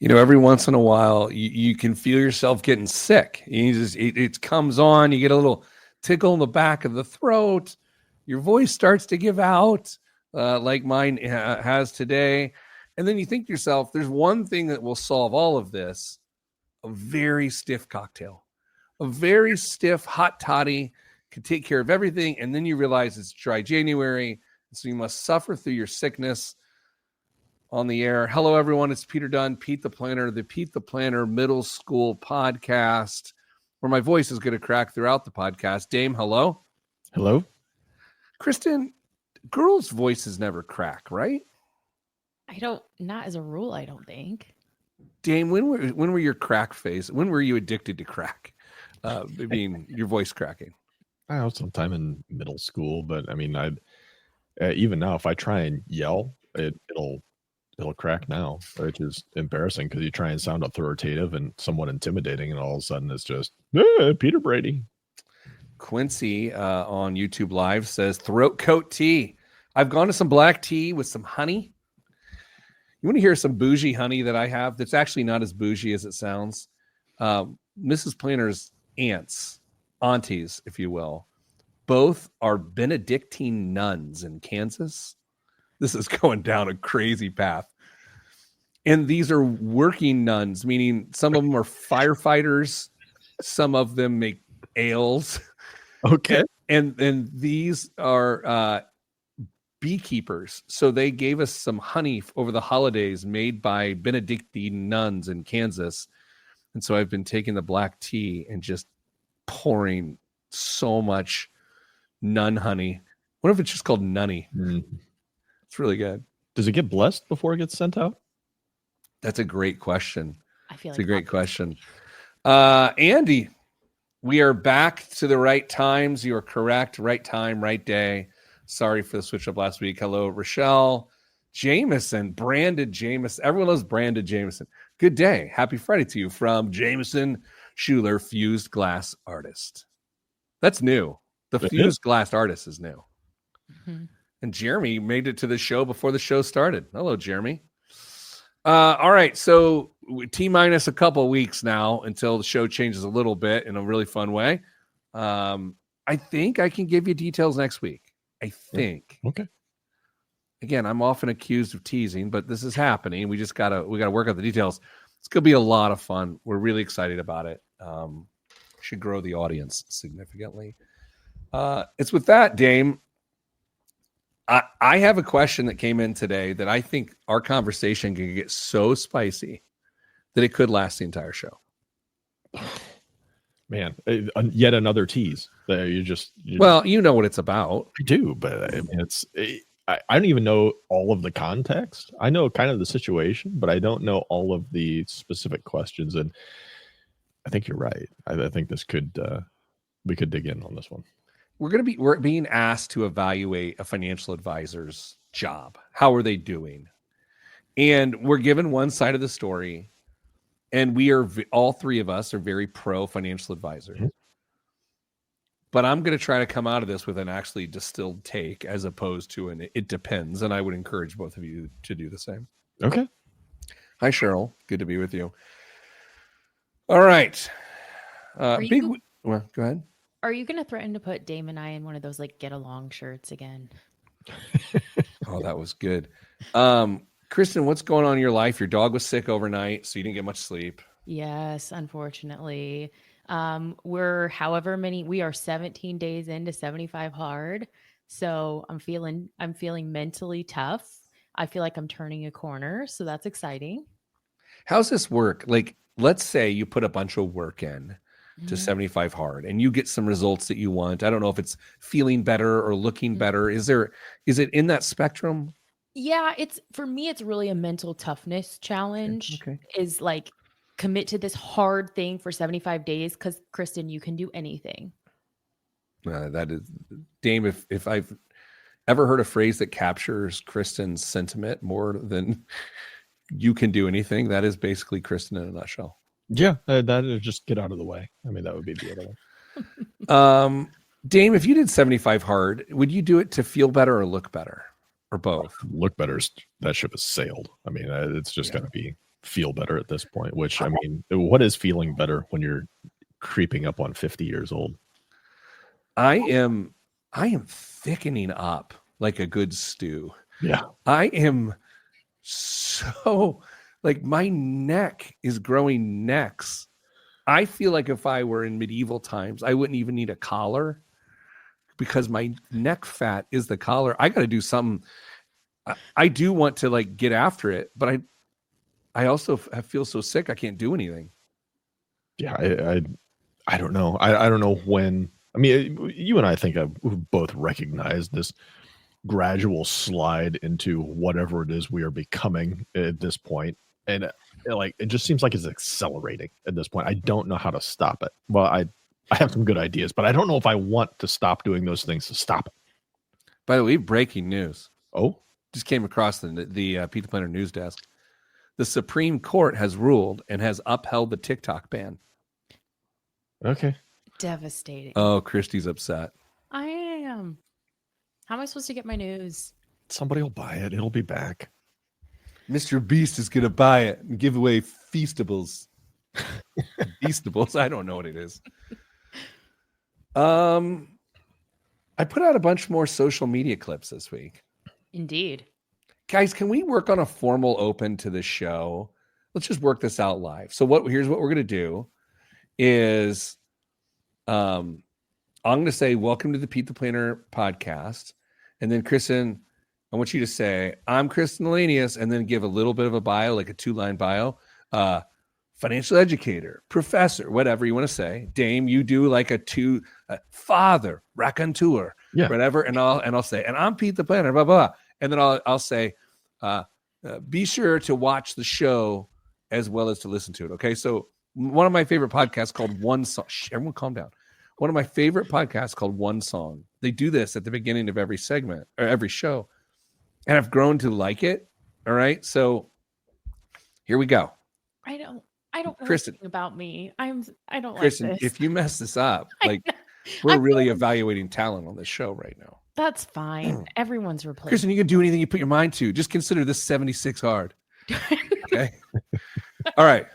Every once in a while, you can feel yourself getting sick. It comes on. You get a little tickle in the back of the throat. Your voice starts to give out, like mine has today. And then you think to yourself, there's one thing that will solve all of this: a very stiff cocktail. A very stiff hot toddy can take care of everything. And then you realize it's dry January. So you must suffer through your sickness. On the air. Hello, everyone. It's Peter Dunn, Pete the Planner, the Pete the Planner Middle School Podcast, where my voice is going to crack throughout the podcast. Dame, hello. Hello. Kristen, girls' voices never crack, right? Not as a rule, I don't think. Dame, when were your crack phase? When were you addicted to crack? Your voice cracking. I know sometime in middle school, but I mean, even now, if I try and yell, it'll crack now, which is embarrassing because you try and sound authoritative and somewhat intimidating, and all of a sudden it's just Peter Brady. Quincy on YouTube Live says throat coat tea. I've gone to some black tea with some honey. You want to hear some bougie honey that I have that's actually not as bougie as it sounds? Mrs. Planner's aunties, if you will, both are Benedictine nuns in Kansas. This is going down a crazy path. And these are working nuns, meaning some of them are firefighters. Some of them make ales. Okay. And these are beekeepers. So they gave us some honey over the holidays made by Benedictine nuns in Kansas. And so I've been taking the black tea and just pouring so much nun honey. What if it's just called nunny? It's really good. Does it get blessed before it gets sent out? That's a great question. I feel it's a great question. Andy, we are back to the right times. You are correct. Right time, right day. Sorry for the switch up last week. Hello, Rochelle. Jameson, branded Jameson. Everyone loves branded Jameson. Good day. Happy Friday to you from Jameson Schuler, fused glass artist. That's new. The fused glass artist is new. Mm-hmm. And Jeremy made it to the show before the show started. Hello, Jeremy. All right. So T-minus a couple weeks now until the show changes a little bit in a really fun way. I think I can give you details next week. I think. Okay. Again, I'm often accused of teasing, but this is happening. We gotta work out the details. It's gonna be a lot of fun. We're really excited about it. Should grow the audience significantly. It's with that, Dame. I have a question that came in today that I think our conversation can get so spicy that it could last the entire show. Man, yet another tease. Well, you know what it's about. I do, but I mean, I don't even know all of the context. I know kind of the situation, but I don't know all of the specific questions. And I think you're right. I think this we could dig in on this one. We're being asked to evaluate a financial advisor's job. How are they doing? And we're given one side of the story, and all three of us are very pro financial advisors. Mm-hmm. But I'm going to try to come out of this with an actually distilled take as opposed to it depends. And I would encourage both of you to do the same. Okay. Hi, Cheryl. Good to be with you. All right. Well, go ahead. Are you going to threaten to put Dame and I in one of those get along shirts again? Oh, that was good. Kristen, what's going on in your life? Your dog was sick overnight, so you didn't get much sleep. Yes, unfortunately. We are 17 days into 75 hard. So I'm feeling mentally tough. I feel like I'm turning a corner. So that's exciting. How's this work? Let's say you put a bunch of work in to 75 hard and you get some results that you want. I don't know if it's feeling better or looking better. Is it in that spectrum? Yeah, for me, it's really a mental toughness challenge. Okay. Is commit to this hard thing for 75 days. Because Kristen, you can do anything. That is, Dame, if I've ever heard a phrase that captures Kristen's sentiment more than you can do anything, that is basically Kristen in a nutshell. Yeah, that is just get out of the way. I mean, that would be the other one. Dame, if you did 75 hard, would you do it to feel better or look better or both? Look better. That ship has sailed. I mean, it's just going to be feel better at this point, which I mean, what is feeling better when you're creeping up on 50 years old? I am thickening up like a good stew. Yeah. I am so like my neck is growing necks. I feel like if I were in medieval times, I wouldn't even need a collar because my neck fat is the collar. I got to do something. I do want to like get after it, but I also feel so sick I can't do anything. Yeah, I don't know. I don't know when. I mean, you and I think we've both recognized this gradual slide into whatever it is we are becoming at this point, and like it just seems like it's accelerating at this point. I don't know how to stop it. Well, I have some good ideas, but I don't know if I want to stop doing those things to stop it. By the way, breaking news. Oh, just came across the Pete the Planner news desk. The Supreme Court has ruled and has upheld the TikTok ban. okay. Devastating. Oh, Christy's upset. I am. How am I supposed to get my news? Somebody will buy it. It'll be back. Mr. Beast is going to buy it and give away Feastables. Feastables? I don't know what it is. I put out a bunch more social media clips this week. Indeed. Guys, can we work on a formal open to the show? Let's just work this out live. So here's what we're going to do is I'm going to say, welcome to the Pete the Planner podcast. And then Kristen, I want you to say, I'm Kristen Elanius, and then give a little bit of a bio, like a 2-line bio. Financial educator, professor, whatever you want to say. Dame, you do like a father, raconteur, whatever. And I'll say, and I'm Pete the Planner, blah, blah, blah. And then I'll say, be sure to watch the show as well as to listen to it. Okay. So one of my favorite podcasts called One Song. Everyone calm down. One of my favorite podcasts called One Song. They do this at the beginning of every segment or every show. And I've grown to like it. All right. So here we go. I don't know Kristen, anything about me. I don't Kristen, like this. if you mess this up, like we're really evaluating talent on this show right now. That's fine. Everyone's replaced. Kristen, you can do anything you put your mind to. Just consider this 76 hard. Okay. All right.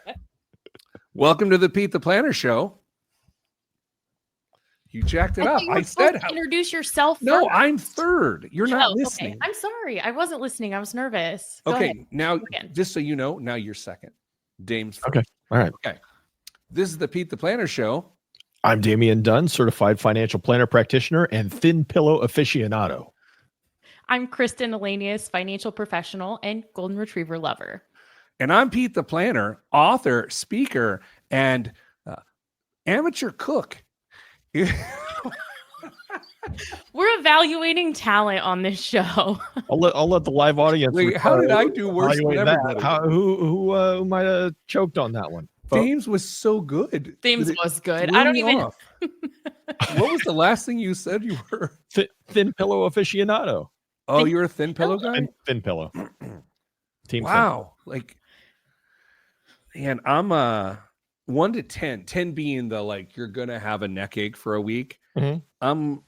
Welcome to the Pete the Planner show. You jacked it up. I said introduce yourself. No, first. I'm third. You're not listening. Okay. I'm sorry. I wasn't listening. I was nervous. Go okay. ahead. Now, just so you know, now you're second. Dame's first. Okay. All right. Okay. This is the Pete the Planner show. I'm Damian Dunn, certified financial planner practitioner and thin pillow aficionado. I'm Kristen Elanius, financial professional and golden retriever lover. And I'm Pete the Planner, author, speaker, and amateur cook. We're evaluating talent on this show. I'll let the live audience. Wait, how did I do worse than everybody? Who might have choked on that one? Thames was so good. Thames was good. Threw I don't me even. off. What was the last thing you said you were? Thin pillow aficionado. Oh, you're a thin pillow guy? Thin pillow. Team. Wow. Like, man, I'm 1 to 10. 10 being the like you're gonna have a neck ache for a week. Mm-hmm. I'm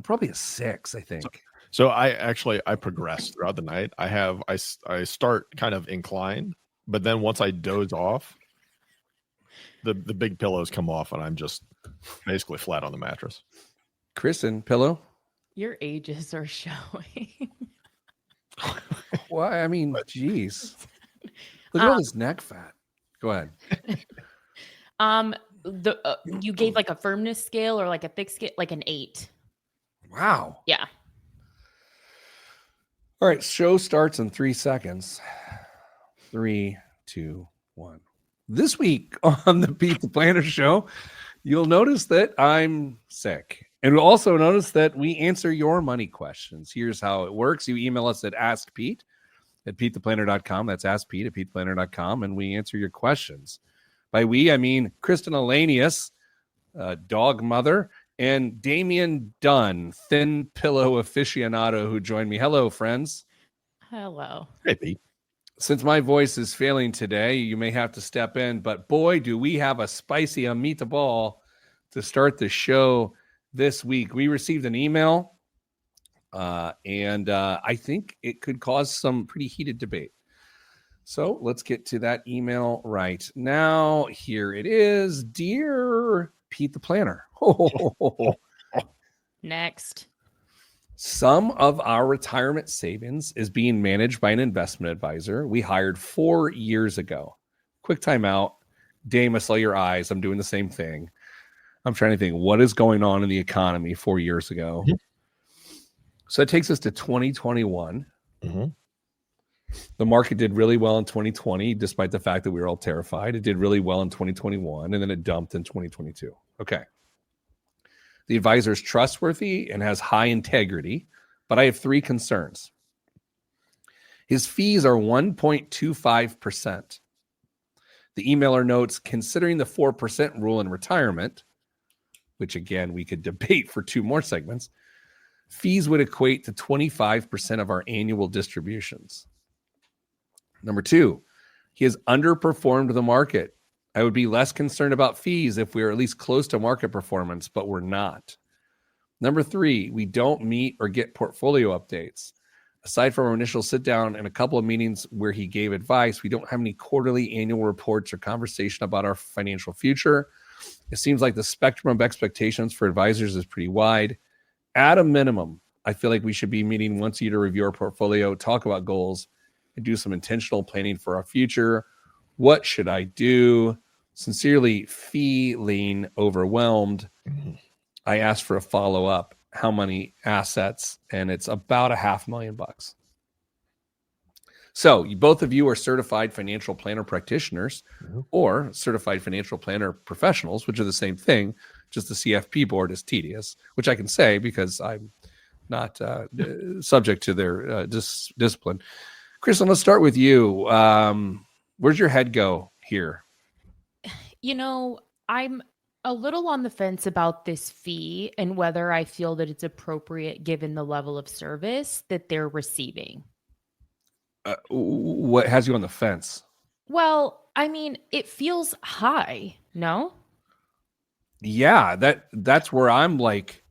probably a 6, I think. So I progress throughout the night. I start kind of inclined, but then once I doze off, the big pillows come off and I'm just basically flat on the mattress. Kristen, pillow? Your ages are showing. Well, I mean, geez. Look at all this neck fat. Go ahead. You gave like a firmness scale or like a thick scale, like an 8. Wow. Yeah. All right. Show starts in 3 seconds. 3, 2, 1. This week on the Pete the Planner show, you'll notice that I'm sick. And we'll also notice that we answer your money questions. Here's how it works. You email us at askpete@petetheplanner.com. That's askpete@petetheplanner.com. And we answer your questions. By we, I mean Kristen Elanius, dog mother, and Damian Dunn, thin pillow aficionado, who joined me. Hello, friends. Hello. Hey, Pete. Since my voice is failing today, you may have to step in. But boy, do we have a spicy meatball to start the show this week. We received an email, and I think it could cause some pretty heated debate. So let's get to that email right now. Here it is. Dear Pete the Planner. Next. Some of our retirement savings is being managed by an investment advisor we hired 4 years ago. Quick timeout. Dame, I saw your eyes. I'm doing the same thing. I'm trying to think, what is going on in the economy 4 years ago? Mhm. So it takes us to 2021. Mm-hmm. The market did really well in 2020, despite the fact that we were all terrified. It did really well in 2021, and then it dumped in 2022. Okay. The advisor is trustworthy and has high integrity, but I have 3 concerns. His fees are 1.25%. The emailer notes, considering the 4% rule in retirement, which again, we could debate for 2 more segments, fees would equate to 25% of our annual distributions. Number 2, he has underperformed the market. I would be less concerned about fees if we are at least close to market performance, but we're not. Number 3, we don't meet or get portfolio updates. Aside from our initial sit down and a couple of meetings where he gave advice, we don't have any quarterly annual reports or conversation about our financial future. It seems like the spectrum of expectations for advisors is pretty wide. At a minimum, I feel like we should be meeting once a year to review our portfolio, talk about goals, and do some intentional planning for our future. What should I do? Sincerely, feeling overwhelmed. I asked for a follow-up. How many assets? And it's about $500,000. So both of you are certified financial planner practitioners or certified financial planner professionals, which are the same thing. Just the CFP board is tedious, which I can say because I'm not subject to their discipline. Kristen, let's start with you. Where's your head go here? I'm a little on the fence about this fee and whether I feel that it's appropriate given the level of service that they're receiving. What has you on the fence? Well, I mean, it feels high, no? Yeah, that's where I'm like,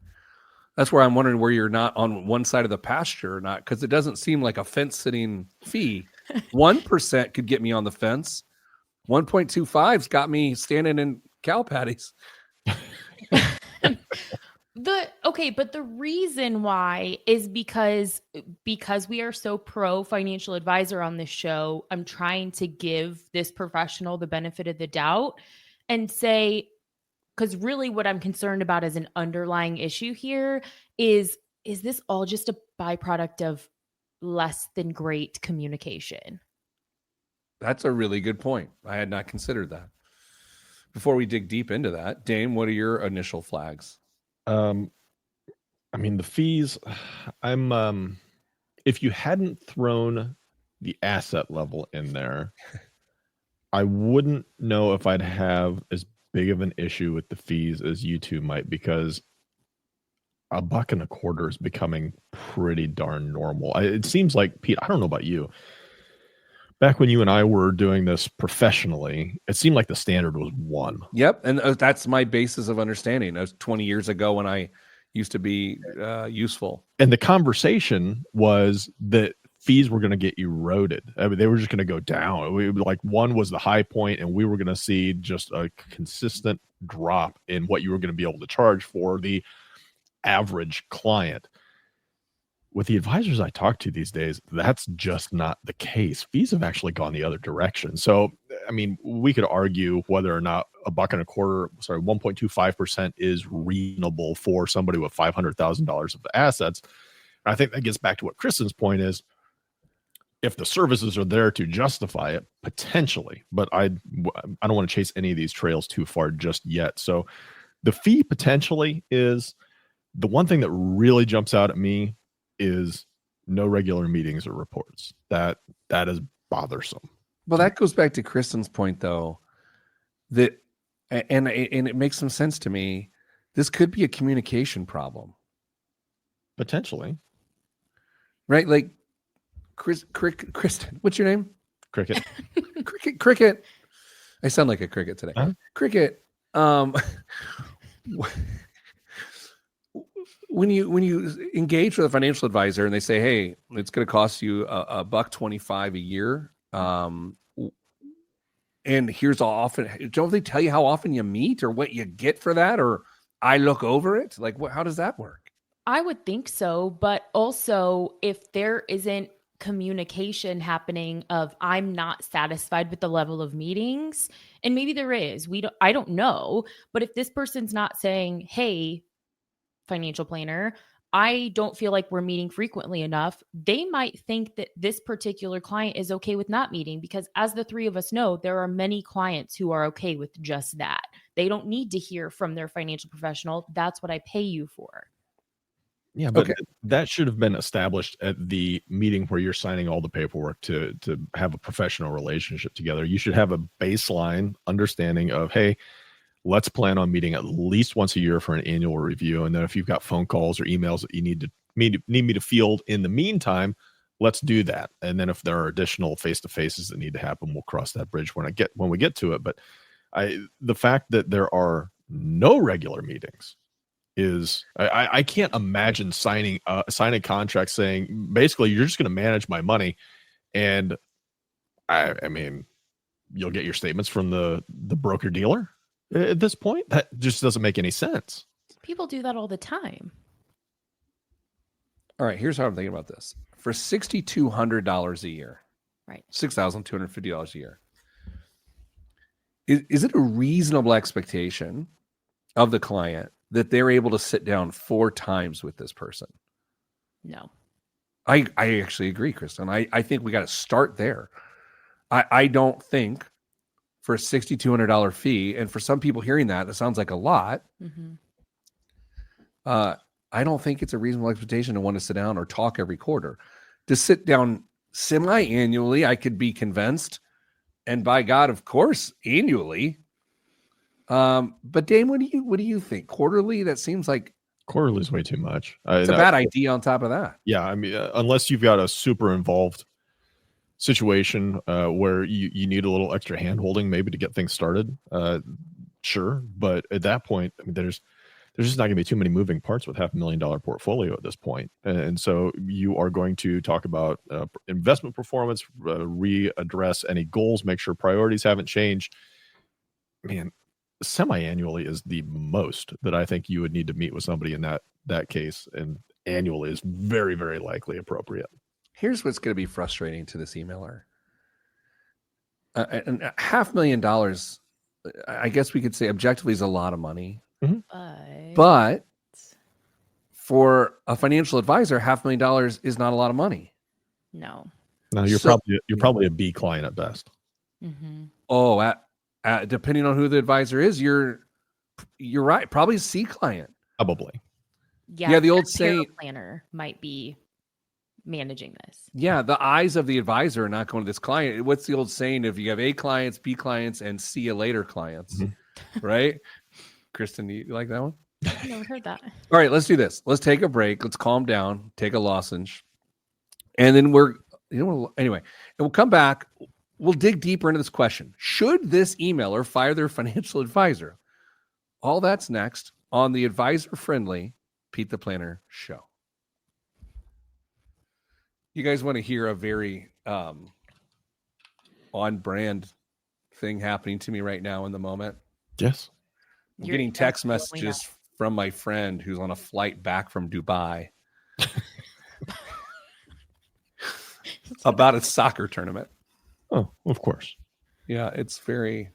that's where I'm wondering where you're not on one side of the pasture or not, because it doesn't seem like a fence sitting fee. 1% could get me on the fence. 1.25's got me standing in cow patties. But the reason why is because we are so pro financial advisor on this show. I'm trying to give this professional the benefit of the doubt and say, because really what I'm concerned about as an underlying issue here is this all just a byproduct of less than great communication? That's a really good point. I had not considered that. Before we dig deep into that, Dame, what are your initial flags? I mean, the fees, if you hadn't thrown the asset level in there, I wouldn't know if I'd have as big of an issue with the fees as you two might, because $1.25 is becoming pretty darn normal. It seems like, Pete, I don't know about you. Back when you and I were doing this professionally, it seemed like the standard was 1. Yep. And that's my basis of understanding. That was 20 years ago when I used to be useful. And the conversation was that fees were going to get eroded. I mean, they were just going to go down. Like 1 was the high point, and we were going to see just a consistent drop in what you were going to be able to charge for the average client. With the advisors I talk to these days, that's just not the case. Fees have actually gone the other direction. So, I mean, we could argue whether or not $1.25, 1.25% is reasonable for somebody with $500,000 of assets. And I think that gets back to what Kristen's point is. If the services are there to justify it, potentially, but I don't want to chase any of these trails too far just yet. So the fee potentially is the one thing that really jumps out at me is no regular meetings or reports. That is bothersome. Well, that goes back to Kristen's point, though, that and it makes some sense to me. This could be a communication problem, potentially, right? Like, Kristen, what's your name? Cricket. Cricket. I sound like a cricket today. Huh? Cricket. When you engage with a financial advisor and they say, hey, it's going to cost you $1.25 a year And here's how often, don't they tell you how often you meet or what you get for that? Or I look over it? Like, how does that work? I would think so, but also if there isn't communication happening of I'm not satisfied with the level of meetings, and maybe there is, I don't know, but if this person's not saying, "Hey, financial planner, I don't feel like we're meeting frequently enough," they might think that this particular client is okay with not meeting, because as the three of us know, there are many clients who are okay with just that. They don't need to hear from their financial professional. That's what I pay you for. Yeah, but Okay. that should have been established at the meeting where you're signing all the paperwork to have a professional relationship together. You should have a baseline understanding of, hey, let's plan on meeting at least once a year for an annual review. And then if you've got phone calls or emails that you need me to field in the meantime, let's do that. And then if there are additional face-to-faces that need to happen, we'll cross that bridge when we get to it. But the fact that there are no regular meetings is I can't imagine signing a contract saying basically you're just going to manage my money, and I mean you'll get your statements from the broker dealer at this point. That just doesn't make any sense. People do that all the time. All right, here's how I'm thinking about this. For $6,200 a year, Right. $6,250 a year, is it a reasonable expectation of the client that they're able to sit down 4 times with this person? No. I actually agree, Kristen. I think we got to start there. I don't think for a $6,200 fee, and for some people hearing that, it sounds like a lot. Mm-hmm. I don't think it's a reasonable expectation to want to sit down or talk every quarter. To sit down semi-annually, I could be convinced, and by God, of course, annually. But Dane, what do you think? Quarterly? That seems like quarterly is way too much. It's a bad idea on top of that. Yeah, I mean, unless you've got a super involved situation where you need a little extra hand holding maybe to get things started, sure. But at that point, I mean, there's just not going to be too many moving parts with $500,000 portfolio at this point. And so you are going to talk about investment performance, readdress any goals, make sure priorities haven't changed. Man, semi-annually is the most that I think you would need to meet with somebody in that case, and annually is very, very likely appropriate. Here's what's going to be frustrating to this emailer. And $500,000, I guess we could say objectively, is a lot of money. Mm-hmm. But for a financial advisor, $500,000 is not a lot of money. No. No, you're probably a B client at best. Mm-hmm. Oh, depending on who the advisor is, you're right. Probably a C client. Probably. Yeah. The old saying, planner might be managing this. Yeah, the eyes of the advisor are not going to this client. What's the old saying? If you have A clients, B clients, and see you later clients, right? Kristen, you like that one? I never heard that. All right, let's do this. Let's take a break. Let's calm down, take a lozenge, and then anyway, and we'll come back. We'll dig deeper into this question. Should this emailer fire their financial advisor? All that's next on the advisor-friendly Pete the Planner show. You guys want to hear a very on-brand thing happening to me right now in the moment? Yes. I'm getting text messages from my friend who's on a flight back from Dubai about a soccer tournament. Oh, of course. Yeah, it's very...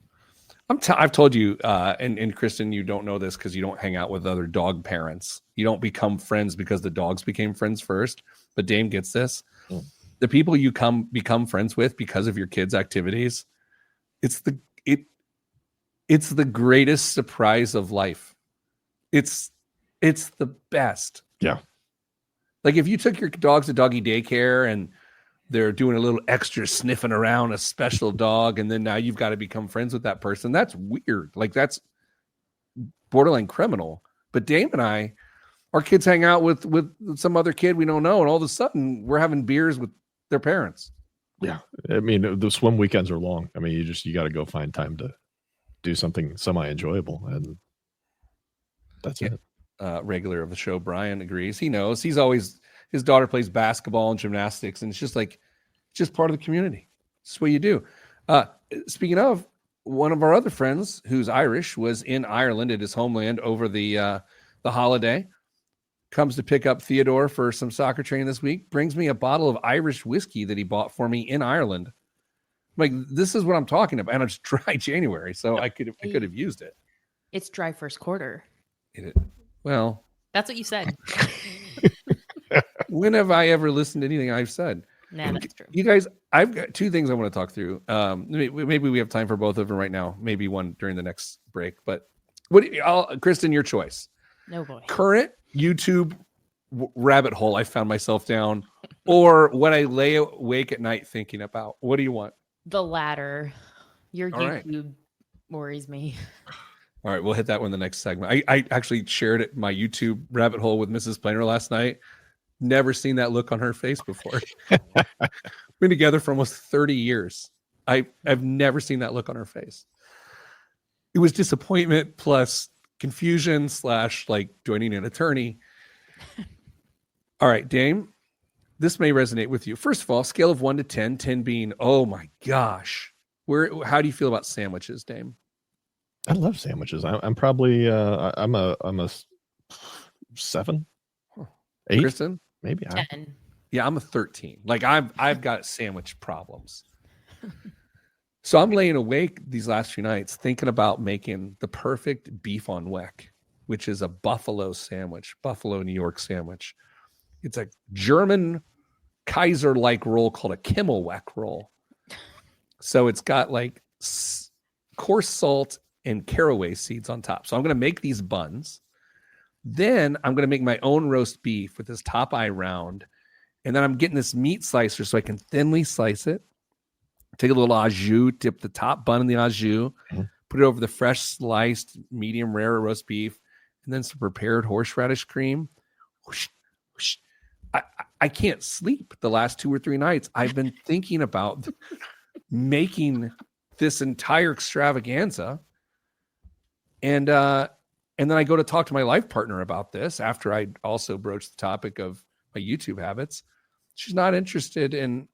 I've told you, and Kristen, you don't know this because you don't hang out with other dog parents. You don't become friends because the dogs became friends first. But Dame gets this. The people you become friends with because of your kids' activities, it's the greatest surprise of life. It's the best. Yeah. Like if you took your dogs to doggy daycare and they're doing a little extra sniffing around a special dog, and then now you've got to become friends with that person. That's weird. Like that's borderline criminal. But Dame and I, our kids hang out with some other kid we don't know, and all of a sudden we're having beers with their parents. Yeah. I mean, the swim weekends are long. I mean, you got to go find time to do something semi-enjoyable, and that's it. Regular of the show, Brian agrees. He knows. His daughter plays basketball and gymnastics, and it's just part of the community. That's what you do. Speaking of, one of our other friends who's Irish was in Ireland at his homeland over the holiday. Comes to pick up Theodore for some soccer training this week. Brings me a bottle of Irish whiskey that he bought for me in Ireland. Like, this is what I'm talking about. And it's dry January, so I could have used it. It's dry first quarter. Well, that's what you said. When have I ever listened to anything I've said? Nah, that's true. You guys, I've got two things I want to talk through. Maybe we have time for both of them right now. Maybe one during the next break. But Kristen, your choice. No boy. Current YouTube rabbit hole I found myself down, or what I lay awake at night thinking about. What do you want? The latter. Your All YouTube worries me. All right, we'll hit that one in the next segment. I actually shared it my YouTube rabbit hole with Mrs. Planer last night. Never seen that look on her face before. Been together for almost 30 years. I've never seen that look on her face. It was disappointment plus confusion / like joining an attorney. All right, Dame, this may resonate with you. First of all, scale of 1 to 10, 10 being, oh my gosh. How do you feel about sandwiches, Dame? I love sandwiches. I'm probably I'm a 7, 8, Kristen? Maybe 10. Yeah, I'm a 13. Like I've got sandwich problems. So I'm laying awake these last few nights thinking about making the perfect beef on weck, which is a buffalo sandwich, Buffalo, New York sandwich. It's a German Kaiser-like roll called a Kimmelweck roll. So it's got like coarse salt and caraway seeds on top. So I'm going to make these buns. Then I'm going to make my own roast beef with this top eye round. And then I'm getting this meat slicer so I can thinly slice it. Take a little au jus, dip the top bun in the au jus, put it over the fresh sliced medium rare roast beef, and then some prepared horseradish cream. Whoosh, whoosh. I can't sleep the last 2 or 3 nights. I've been thinking about making this entire extravaganza. And then I go to talk to my life partner about this after I also broached the topic of my YouTube habits. She's not interested in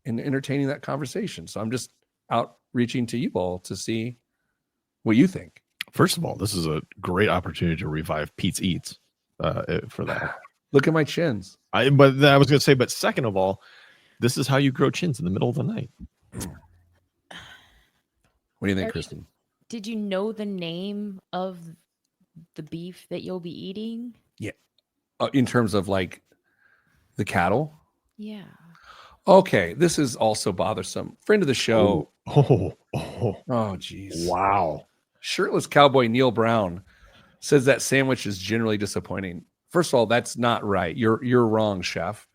entertaining that conversation. So I'm just outreaching to you all to see what you think. First of all, this is a great opportunity to revive Pete's Eats for that. Look at my chins. But I was going to say, but second of all, this is how you grow chins in the middle of the night. What do you think, Kristen? Did you know the name of the beef that you'll be eating? Yeah. In terms of like the cattle? Yeah. Okay. This is also bothersome. Friend of the show. Oh, geez. Wow. Shirtless cowboy Neil Brown says that sandwich is generally disappointing. First of all, that's not right. You're wrong, chef.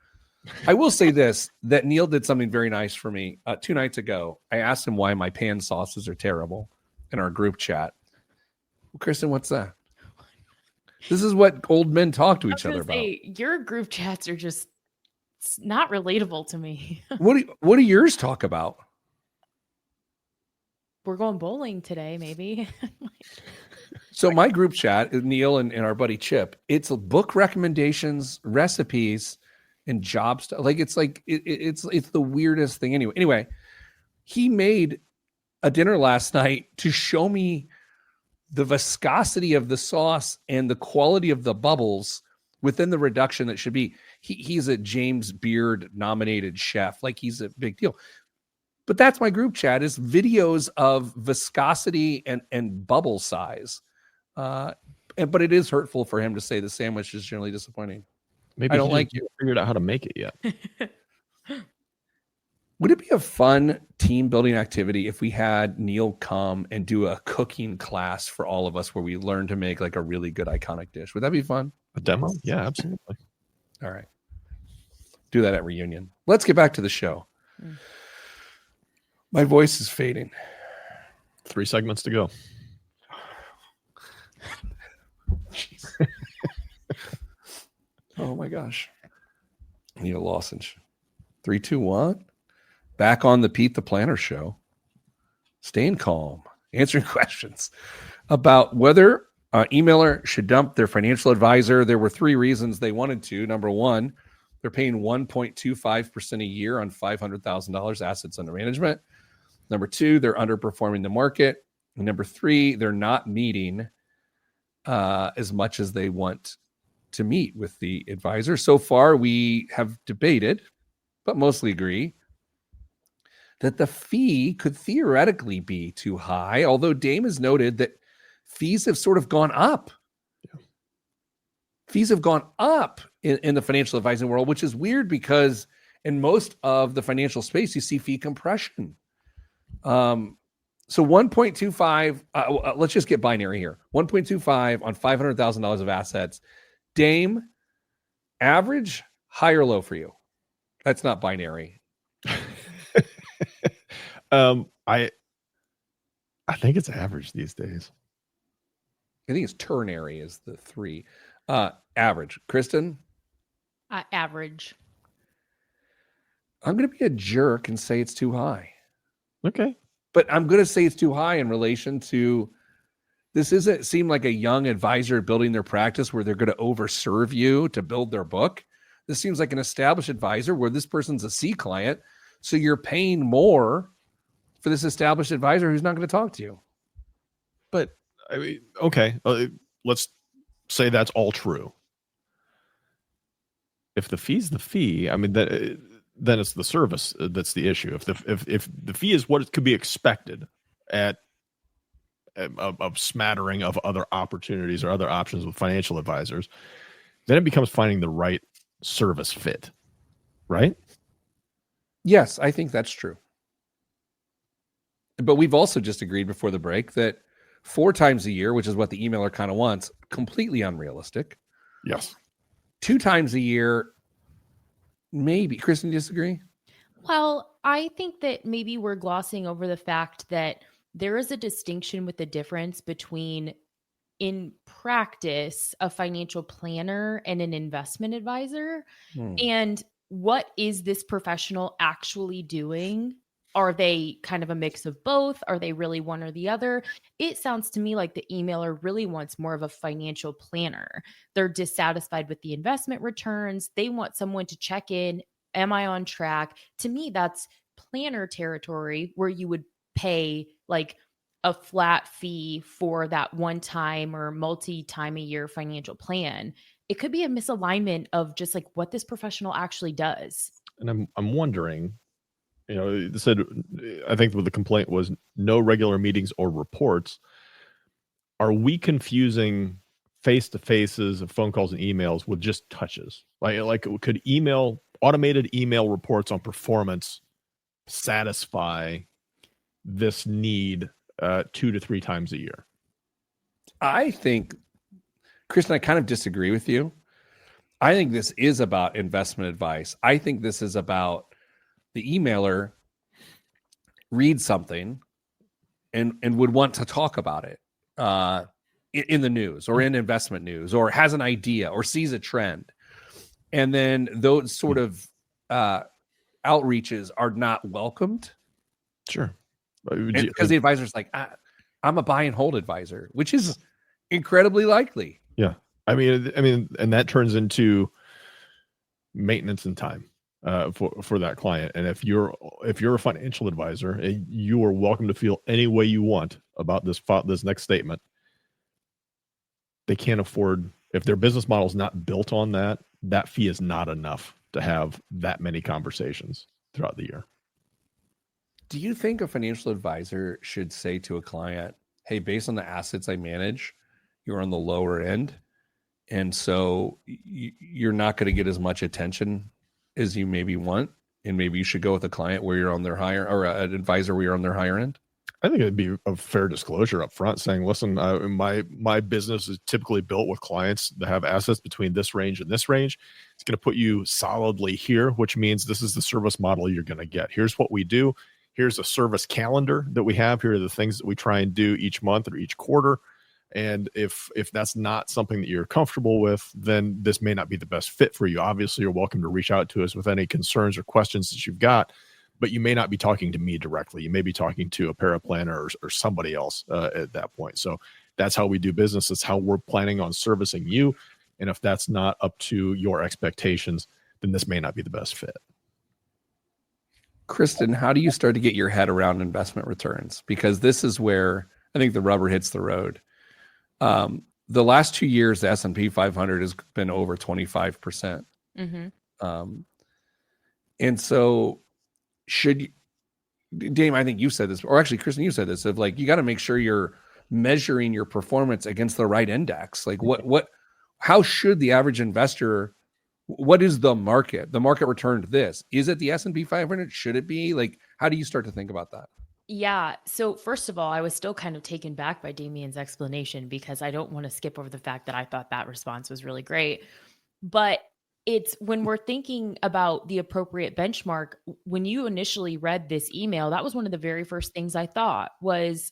I will say this, that Neil did something very nice for me 2 nights ago. I asked him why my pan sauces are terrible in our group chat. Well, Kristen, what's that? This is what old men talk to each other about. Your group chats are just not relatable to me. What do yours talk about? We're going bowling today, maybe. So my group chat is Neil and our buddy Chip. It's book recommendations, recipes, and job stuff. Like it's the weirdest thing. Anyway, he made a dinner last night to show me the viscosity of the sauce and the quality of the bubbles within the reduction that should be. He's a James Beard nominated chef. Like he's a big deal. But that's my group chat is videos of viscosity and bubble size. But it is hurtful for him to say the sandwich is generally disappointing. Maybe I don't like you. Figured out how to make it yet. Would it be a fun team building activity if we had Neil come and do a cooking class for all of us where we learn to make like a really good iconic dish? Would that be fun? A demo? Yeah, absolutely. All right. Do that at reunion. Let's get back to the show. My voice is fading. 3 segments to go. Oh my gosh. I need a lozenge. 3, 2, 1. Back on the Pete the Planner show. Staying calm. Answering questions about whether emailer should dump their financial advisor. There were 3 reasons they wanted to. Number 1, They're paying 1.25% a year on $500,000 assets under management. Number 2, they're underperforming the market. And number 3, they're not meeting as much as they want to meet with the advisor. So far, we have debated, but mostly agree, that the fee could theoretically be too high, although Dame has noted that fees have sort of gone up. Yeah. Fees have gone up in the financial advising world, which is weird because in most of the financial space, you see fee compression. So 1.25, let's just get binary here. 1.25 on $500,000 of assets. Dame, average, high or low for you? That's not binary. I think it's average these days. I think it's ternary is the 3. Average. Kristen? Average. I'm going to be a jerk and say it's too high. Okay. But I'm going to say it's too high in relation to, this doesn't seem like a young advisor building their practice where they're going to overserve you to build their book. This seems like an established advisor where this person's a C client. So you're paying more for this established advisor who's not going to talk to you. But I mean, okay, let's say that's all true. If the fee's the fee, I mean, then it's the service that's the issue. If the fee is what could be expected at a smattering of other opportunities or other options with financial advisors, then it becomes finding the right service fit, right? Yes, I think that's true. But we've also just agreed before the break that 4 times a year, which is what the emailer kind of wants, completely unrealistic. Yes. 2 times a year, maybe. Kristen, disagree? Well, I think that maybe we're glossing over the fact that there is a distinction with the difference between, in practice, a financial planner and an investment advisor. And what is this professional actually doing? Are they kind of a mix of both? Are they really one or the other? It sounds to me like the emailer really wants more of a financial planner. They're dissatisfied with the investment returns. They want someone to check in. Am I on track? To me, that's planner territory where you would pay like a flat fee for that one time or multi-time a year financial plan. It could be a misalignment of just like what this professional actually does. And I'm wondering, you know, they said, I think the complaint was no regular meetings or reports. Are we confusing face-to-faces of phone calls and emails with just touches? Like could automated email reports on performance satisfy this need 2 to 3 times a year? I think, Kristen, I kind of disagree with you. I think this is about investment advice. I think this is about the emailer reads something and would want to talk about it in the news or in investment news, or has an idea or sees a trend. And then those sort of outreaches are not welcomed. Sure. Because the advisor's like, I'm a buy and hold advisor, which is incredibly likely. Yeah. I mean, and that turns into maintenance and time for that client. And if you're a financial advisor, you are welcome to feel any way you want about this next statement. They can't afford, if their business model is not built on that fee is not enough to have that many conversations throughout the year. Do you think a financial advisor should say to a client, hey, based on the assets I manage, you're on the lower end, and so you're not going to get as much attention as you maybe want, and maybe you should go with a client where you're on their higher, or an advisor where you're on their higher end? I think it'd be a fair disclosure up front saying, listen, my business is typically built with clients that have assets between this range and this range. It's going to put you solidly here, which means this is the service model you're going to get. Here's what we do. Here's a service calendar that we have. Here are the things that we try and do each month or each quarter. And if that's not something that you're comfortable with, then this may not be the best fit for you. Obviously, you're welcome to reach out to us with any concerns or questions that you've got, but you may not be talking to me directly. You may be talking to a paraplanner or somebody else at that point. So that's how we do business. That's how we're planning on servicing you. And if that's not up to your expectations, then this may not be the best fit. Kristen, how do you start to get your head around investment returns? Because this is where I think the rubber hits the road. The last 2 years, the S&P 500 has been over 25%. And so should you, Dame, I think you said this, or actually, Kristen, you said this, of like, you got to make sure you're measuring your performance against the right index. Like how should the average investor, what is the market? The market returned this. Is it the S&P 500? Should it be? Like, how do you start to think about that? Yeah. So first of all, I was still kind of taken back by Damien's explanation because I don't want to skip over the fact that I thought that response was really great. But it's when we're thinking about the appropriate benchmark, when you initially read this email, that was one of the very first things I thought was,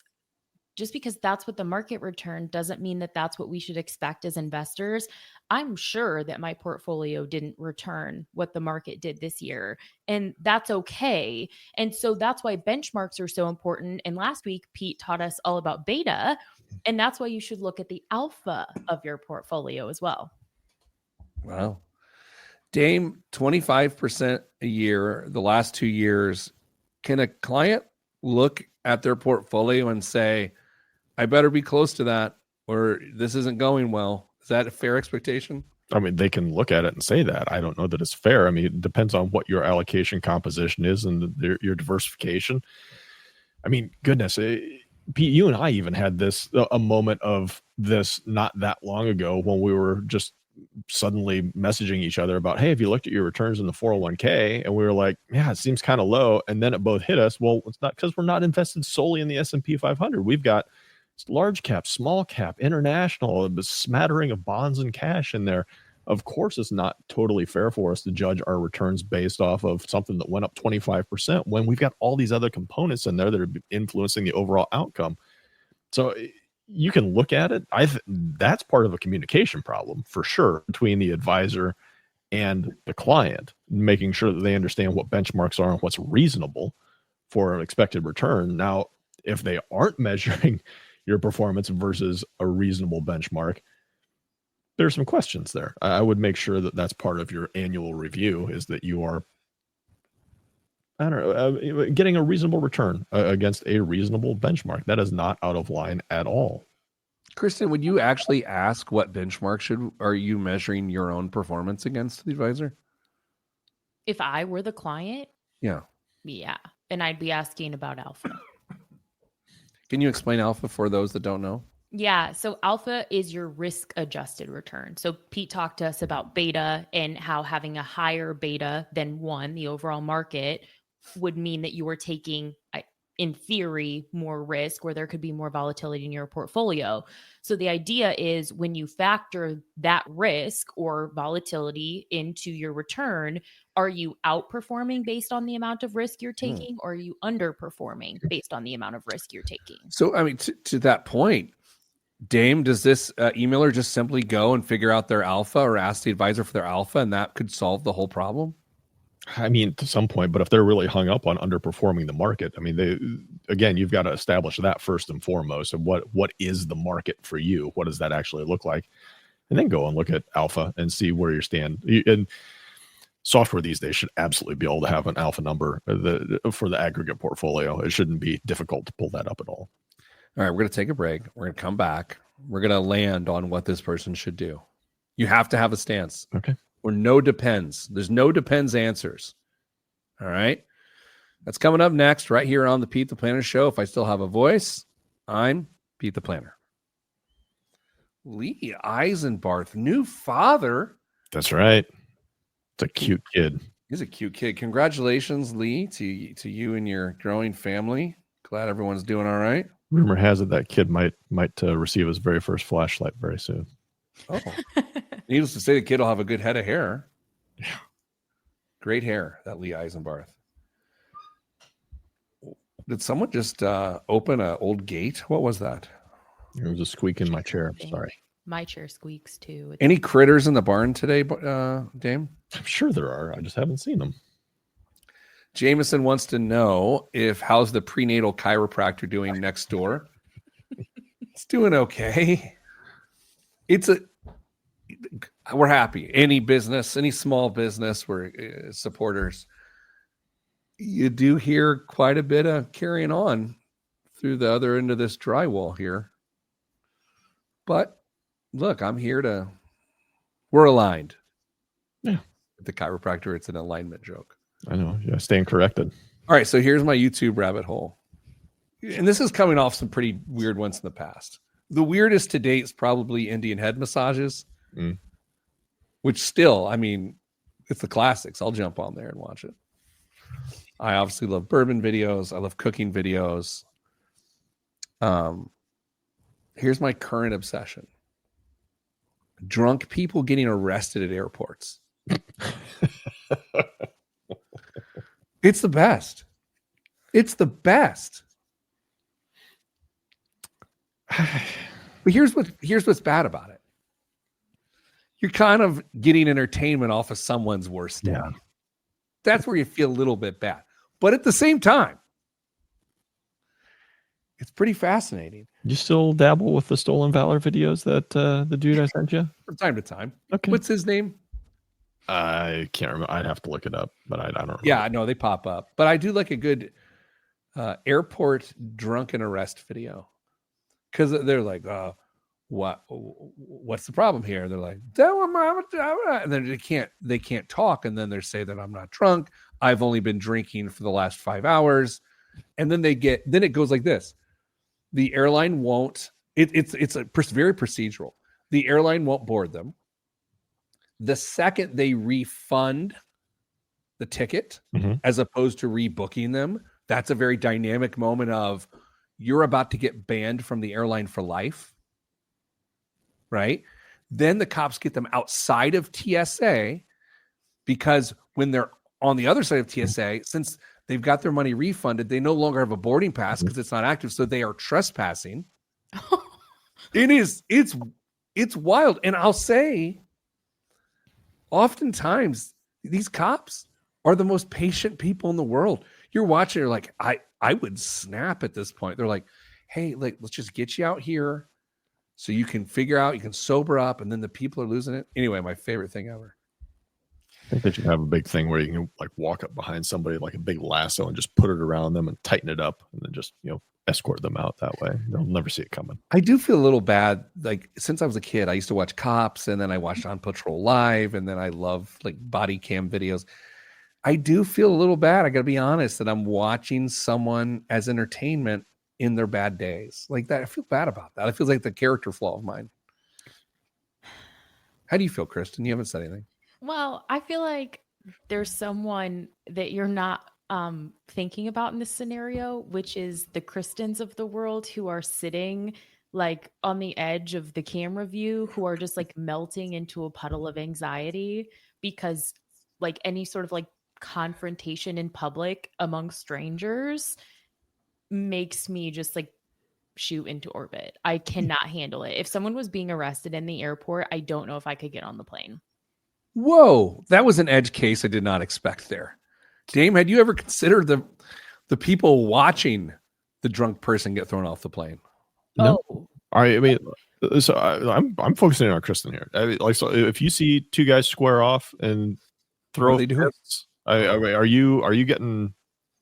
just because that's what the market returned doesn't mean that that's what we should expect as investors. I'm sure that my portfolio didn't return what the market did this year, and that's okay. And so that's why benchmarks are so important. And last week, Pete taught us all about beta, and that's why you should look at the alpha of your portfolio as well. Wow. Dame, 25% a year, the last 2 years. Can a client look at their portfolio and say, I better be close to that, or this isn't going well? Is that a fair expectation? I mean, they can look at it and say that. I don't know that it's fair. I mean, it depends on what your allocation composition is and your diversification. I mean, goodness, Pete, you and I even had a moment of this not that long ago when we were just suddenly messaging each other about, hey, have you looked at your returns in the 401k? And we were like, yeah, it seems kind of low. And then it both hit us. Well, it's not because we're not invested solely in the S&P 500. We've got large cap, small cap, international, a smattering of bonds and cash in there. Of course, it's not totally fair for us to judge our returns based off of something that went up 25% when we've got all these other components in there that are influencing the overall outcome. So you can look at it. That's part of a communication problem for sure between the advisor and the client, making sure that they understand what benchmarks are and what's reasonable for an expected return. Now, if they aren't measuring your performance versus a reasonable benchmark, there's some questions there. I would make sure that that's part of your annual review, is that you are, I don't know, getting a reasonable return against a reasonable benchmark. That is not out of line at all. Kristen, would you actually ask what benchmark are you measuring your own performance against the advisor? If I were the client? Yeah. And I'd be asking about alpha. Can you explain alpha for those that don't know? Yeah. So alpha is your risk adjusted return. So Pete talked to us about beta and how having a higher beta than 1, the overall market, would mean that you were taking, in theory, more risk, where there could be more volatility in your portfolio. So the idea is when you factor that risk or volatility into your return, are you outperforming based on the amount of risk you're taking, or are you underperforming based on the amount of risk you're taking? So, I mean, to that point, Dame, does this emailer just simply go and figure out their alpha or ask the advisor for their alpha, and that could solve the whole problem? I mean, to some point, but if they're really hung up on underperforming the market, I mean, you've got to establish that first and foremost. And what is the market for you? What does that actually look like? And then go and look at alpha and see where you stand. And software these days should absolutely be able to have an alpha number for the aggregate portfolio. It shouldn't be difficult to pull that up at all. All right, we're going to take a break. We're going to come back. We're going to land on what this person should do. You have to have a stance. Okay. Or no depends. There's no depends answers. All right. That's coming up next right here on the Pete the Planner Show. If I still have a voice, I'm Pete the Planner. Lee Eisenbarth, new father. That's right. It's a cute kid. He's a cute kid. Congratulations, Lee, to you and your growing family. Glad everyone's doing all right. Rumor has it that kid might receive his very first flashlight very soon. Oh, needless to say, the kid will have a good head of hair. Yeah. Great hair, that Lee Eisenbarth. Did someone just open an old gate? What was that? It was a squeak in my chair. Sorry. My chair squeaks too. Any critters in the barn today, Dame? I'm sure there are. I just haven't seen them. Jameson wants to know how's the prenatal chiropractor doing next door? It's doing okay. we're happy. Any business, any small business, we're supporters. You do hear quite a bit of carrying on through the other end of this drywall here. But look, we're aligned. Yeah. The chiropractor, it's an alignment joke. I know. Yeah, staying corrected. All right, so here's my YouTube rabbit hole. And this is coming off some pretty weird ones in the past. The weirdest to date is probably Indian head massages, which still, I mean, it's the classics. I'll jump on there and watch it. I obviously love bourbon videos. I love cooking videos. Here's my current obsession. Drunk people getting arrested at airports. It's the best. It's the best. But here's what's bad about it. You're kind of getting entertainment off of someone's worst day. Yeah. That's where you feel a little bit bad. But at the same time, it's pretty fascinating. You still dabble with the stolen valor videos that the dude I sent you? From time to time. Okay. What's his name? I can't remember. I'd have to look it up, but I don't remember. Yeah, no, they pop up. But I do like a good airport drunken arrest video. Because they're like, what's the problem here? They're like, and then they can't talk. And then they say that I'm not drunk. I've only been drinking for the last 5 hours. And then it goes like this. The airline won't, it's very procedural. The airline won't board them. The second they refund the ticket, as opposed to rebooking them, that's a very dynamic moment of you're about to get banned from the airline for life. Right? Then the cops get them outside of TSA because when they're on the other side of TSA, since they've got their money refunded, they no longer have a boarding pass because it's not active. So they are trespassing. It's wild. And I'll say, oftentimes these cops are the most patient people in the world. You're watching, you're like, I would snap at this point. They're like, hey, let's just get you out here so you can figure out, you can sober up, and then the people are losing it. Anyway, my favorite thing ever. I think they should have a big thing where you can like walk up behind somebody like a big lasso and just put it around them and tighten it up and then just, escort them out that way. They'll never see it coming. I do feel a little bad. Like since I was a kid, I used to watch Cops, and then I watched On Patrol Live, and then I love like body cam videos. I do feel a little bad. I got to be honest that I'm watching someone as entertainment in their bad days like that. I feel bad about that. It feels like the character flaw of mine. How do you feel, Kristen? You haven't said anything. Well, I feel like there's someone that you're not thinking about in this scenario, which is the Kristens of the world who are sitting like on the edge of the camera view, who are just like melting into a puddle of anxiety because like any sort of like confrontation in public among strangers makes me just like shoot into orbit. I cannot handle it. If someone was being arrested in the airport, I don't know if I could get on the plane. Whoa, that was an edge case I did not expect there. Dame, had you ever considered the people watching the drunk person get thrown off the plane? No. Oh. All right. I mean, so I'm focusing on Kristen here. I mean, like, so if you see two guys square off and throw, What are they doing?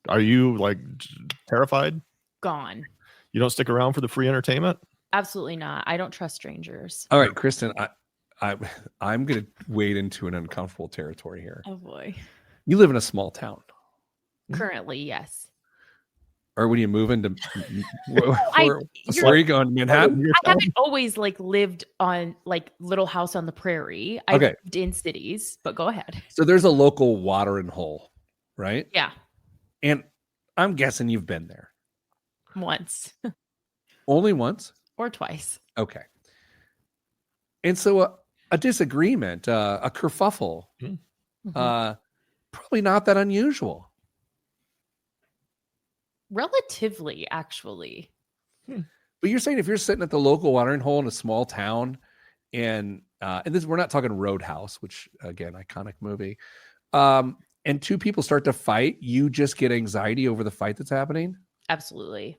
are you like terrified? Gone. You don't stick around for the free entertainment? Absolutely not. I don't trust strangers. All right, Kristen, I'm going to wade into an uncomfortable territory here. Oh boy. You live in a small town. Currently, yes. Or when you move into where you're- are you going? Manhattan? I haven't always like lived on like Little House on the Prairie. I've Okay. lived in cities, but go ahead. So there's a local watering hole, right? Yeah, And I'm guessing you've been there. once Only once? or twice. Okay. And so a disagreement, a kerfuffle, Mhm. probably not that unusual. Relatively, actually. But you're saying if you're sitting at the local watering hole in a small town, and this we're not talking Roadhouse, which again, iconic movie, and two people start to fight, you just get anxiety over the fight that's happening. Absolutely.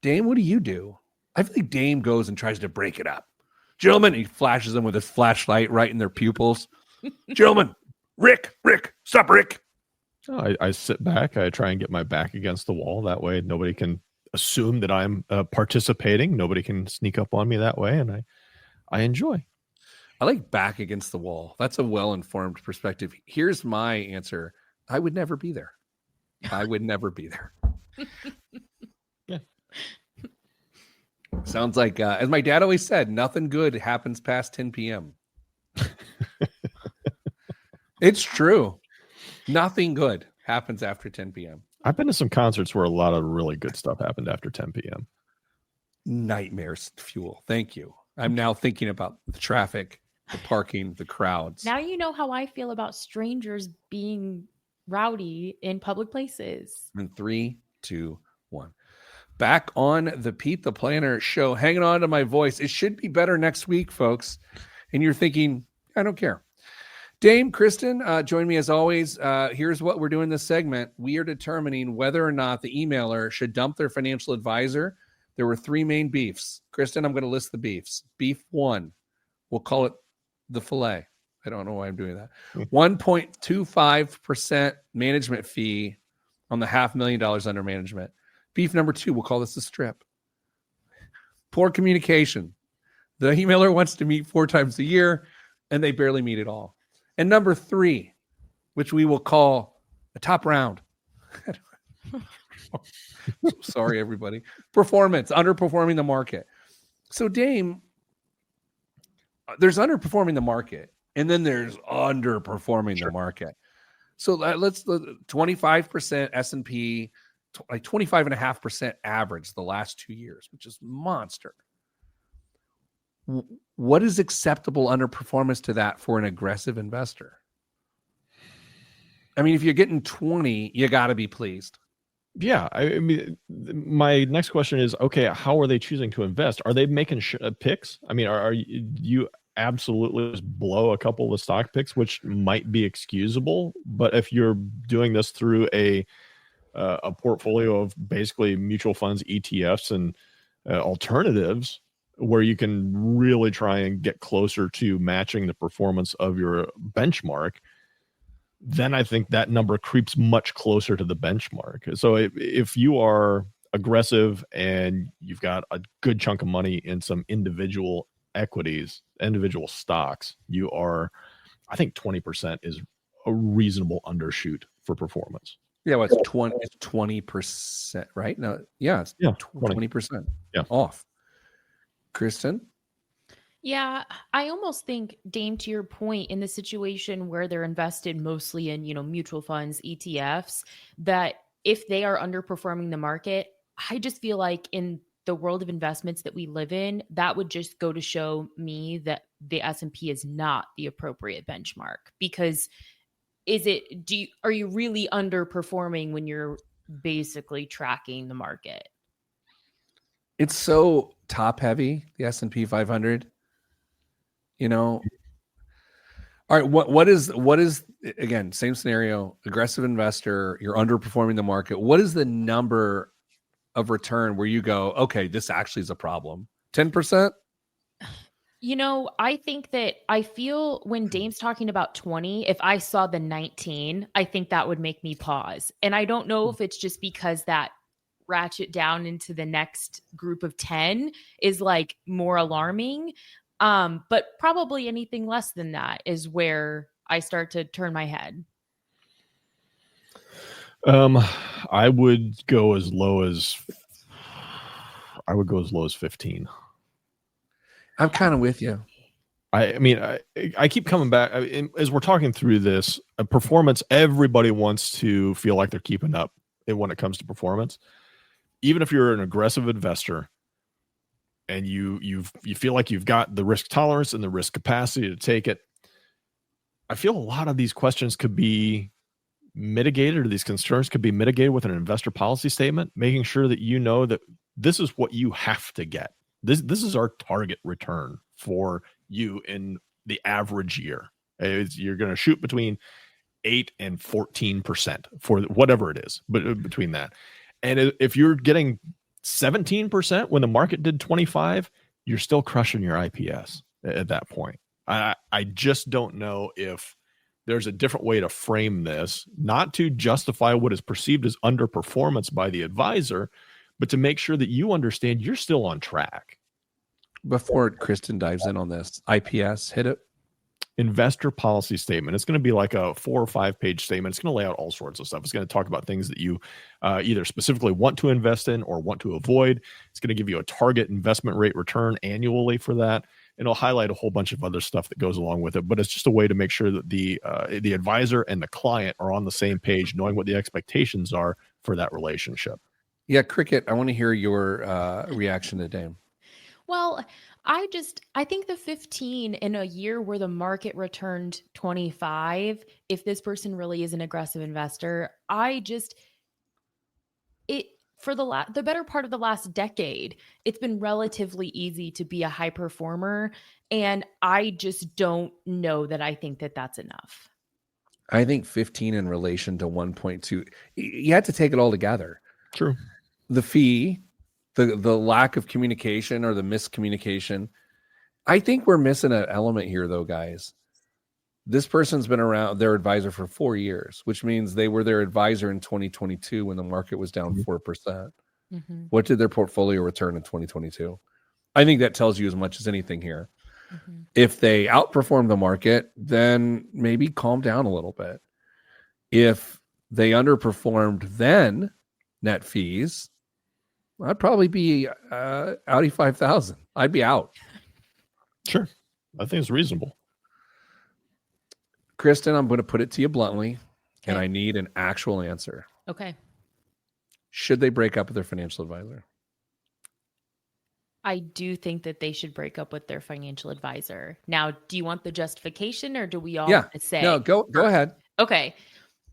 Dame, what do you do? I feel like Dame goes and tries to break it up. Gentlemen, he flashes them with his flashlight right in their pupils. Gentlemen, Rick, stop, Rick. I sit back. I try and get my back against the wall. That way, nobody can assume that I'm participating. Nobody can sneak up on me that way, and I enjoy. I like back against the wall. That's a well-informed perspective. Here's my answer. I would never be there. I would never be there. Yeah. Sounds like, as my dad always said, nothing good happens past 10 p.m. It's true. Nothing good happens after 10 p.m. I've been to some concerts where a lot of really good stuff happened after 10 p.m. Nightmares fuel. Thank you. I'm now thinking about the traffic, the parking, the crowds. Now you know how I feel about strangers being rowdy in public places. In 3, 2, 1. Back on the Pete the Planner show, hanging on to my voice. It should be better next week, folks. And you're thinking, I don't care. Dame, Kristen, join me as always. Here's what we're doing this segment. We are determining whether or not the emailer should dump their financial advisor. There were 3 main beefs. Kristen, I'm going to list the beefs. Beef 1, we'll call it the filet. I don't know why I'm doing that. 1.25% management fee on the $500,000 under management. Beef number 2, we'll call this the strip. Poor communication. The emailer wants to meet 4 times a year, and they barely meet at all. And number 3, which we will call a top round. Sorry, everybody. Performance, underperforming the market. So, Dame, there's underperforming the market, and then there's underperforming the market. So let's 25% S&P, like 25.5% average the last 2 years, which is monster. What is acceptable underperformance to that for an aggressive investor? I mean, if you're getting 20, you got to be pleased. Yeah. I mean, my next question is, okay, how are they choosing to invest? Are they making picks? I mean, are you absolutely just blow a couple of the stock picks, which might be excusable, but if you're doing this through a portfolio of basically mutual funds, ETFs, and alternatives, where you can really try and get closer to matching the performance of your benchmark, then I think that number creeps much closer to the benchmark. So if you are aggressive and you've got a good chunk of money in some individual equities, individual stocks, you are, I think 20% is a reasonable undershoot for performance. Yeah, well, it's 20%, right? No, yeah, it's 20% off. Kristen? Yeah, I almost think, Dame, to your point, in the situation where they're invested mostly in, mutual funds, ETFs, that if they are underperforming the market, I just feel like in the world of investments that we live in, that would just go to show me that the S&P is not the appropriate benchmark. Because are you really underperforming when you're basically tracking the market? It's so top heavy, the S&P 500. All right, what is again, same scenario, aggressive investor, you're underperforming the market. What is the number of return where you go, okay, this actually is a problem? 10%? I think that I feel when Dame's talking about 20, if I saw the 19, I think that would make me pause. And I don't know if it's just because that ratchet down into the next group of 10 is like more alarming. But probably anything less than that is where I start to turn my head. I would go as low as 15. I'm kind of with you. I mean, I keep coming back as we're talking through this performance. Everybody wants to feel like they're keeping up when it comes to performance. Even if you're an aggressive investor and you feel like you've got the risk tolerance and the risk capacity to take it, I feel a lot of these questions could be mitigated, or these concerns could be mitigated with an investor policy statement, making sure that you know that this is what you have to get. This is our target return for you in the average year. You're going to shoot between 8 and 14% for whatever it is, but between that. And if you're getting 17% when the market did 25, you're still crushing your IPS. at that point. I just don't know if there's a different way to frame this, not to justify what is perceived as underperformance by the advisor, but to make sure that you understand you're still on track. Before Kristen dives in on this, IPS, hit it. Investor policy statement. It's going to be like a 4 or 5 page statement. It's going to lay out all sorts of stuff. It's going to talk about things that you either specifically want to invest in or want to avoid. It's going to give you a target investment rate return annually for that. And it'll highlight a whole bunch of other stuff that goes along with it. But it's just a way to make sure that the advisor and the client are on the same page, knowing what the expectations are for that relationship. Yeah, Cricket, I want to hear your reaction to Dame. Well, I think the 15 in a year where the market returned 25, if this person really is an aggressive investor, for the better part of the last decade, it's been relatively easy to be a high performer. And I just don't know that I think that that's enough. I think 15 in relation to 1.2, you have to take it all together. True. The fee, the lack of communication or the miscommunication. I think we're missing an element here, though, guys. This person's been around their advisor for 4 years, which means they were their advisor in 2022 when the market was down 4%. Mm-hmm. What did their portfolio return in 2022? I think that tells you as much as anything here. Mm-hmm. If they outperform the market, then maybe calm down a little bit. If they underperformed, then net fees, I'd probably be Audi 5000. I'd be out. Sure. I think it's reasonable. Kristen, I'm going to put it to you bluntly, Okay. and I need an actual answer. Okay. Should they break up with their financial advisor? I do think that they should break up with their financial advisor. Now, do you want the justification or do we all want to say? No, go ahead. Okay.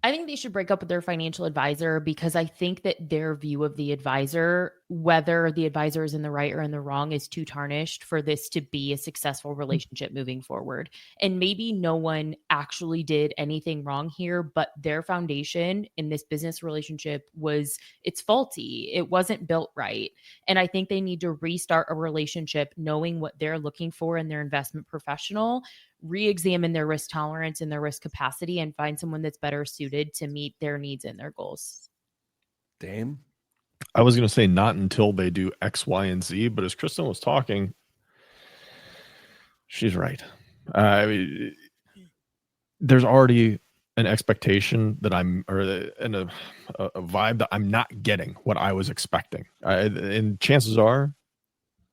I think they should break up with their financial advisor because I think that their view of the advisor, whether the advisor is in the right or in the wrong, is too tarnished for this to be a successful relationship moving forward. And maybe no one actually did anything wrong here, but their foundation in this business relationship it's faulty. It wasn't built right. And I think they need to restart a relationship knowing what they're looking for in their investment professional, re-examine their risk tolerance and their risk capacity, and find someone that's better suited to meet their needs and their goals. Dame? I was going to say not until they do X, Y, and Z, but as Kristen was talking, she's right. There's already an expectation that a vibe that I'm not getting what I was expecting. And chances are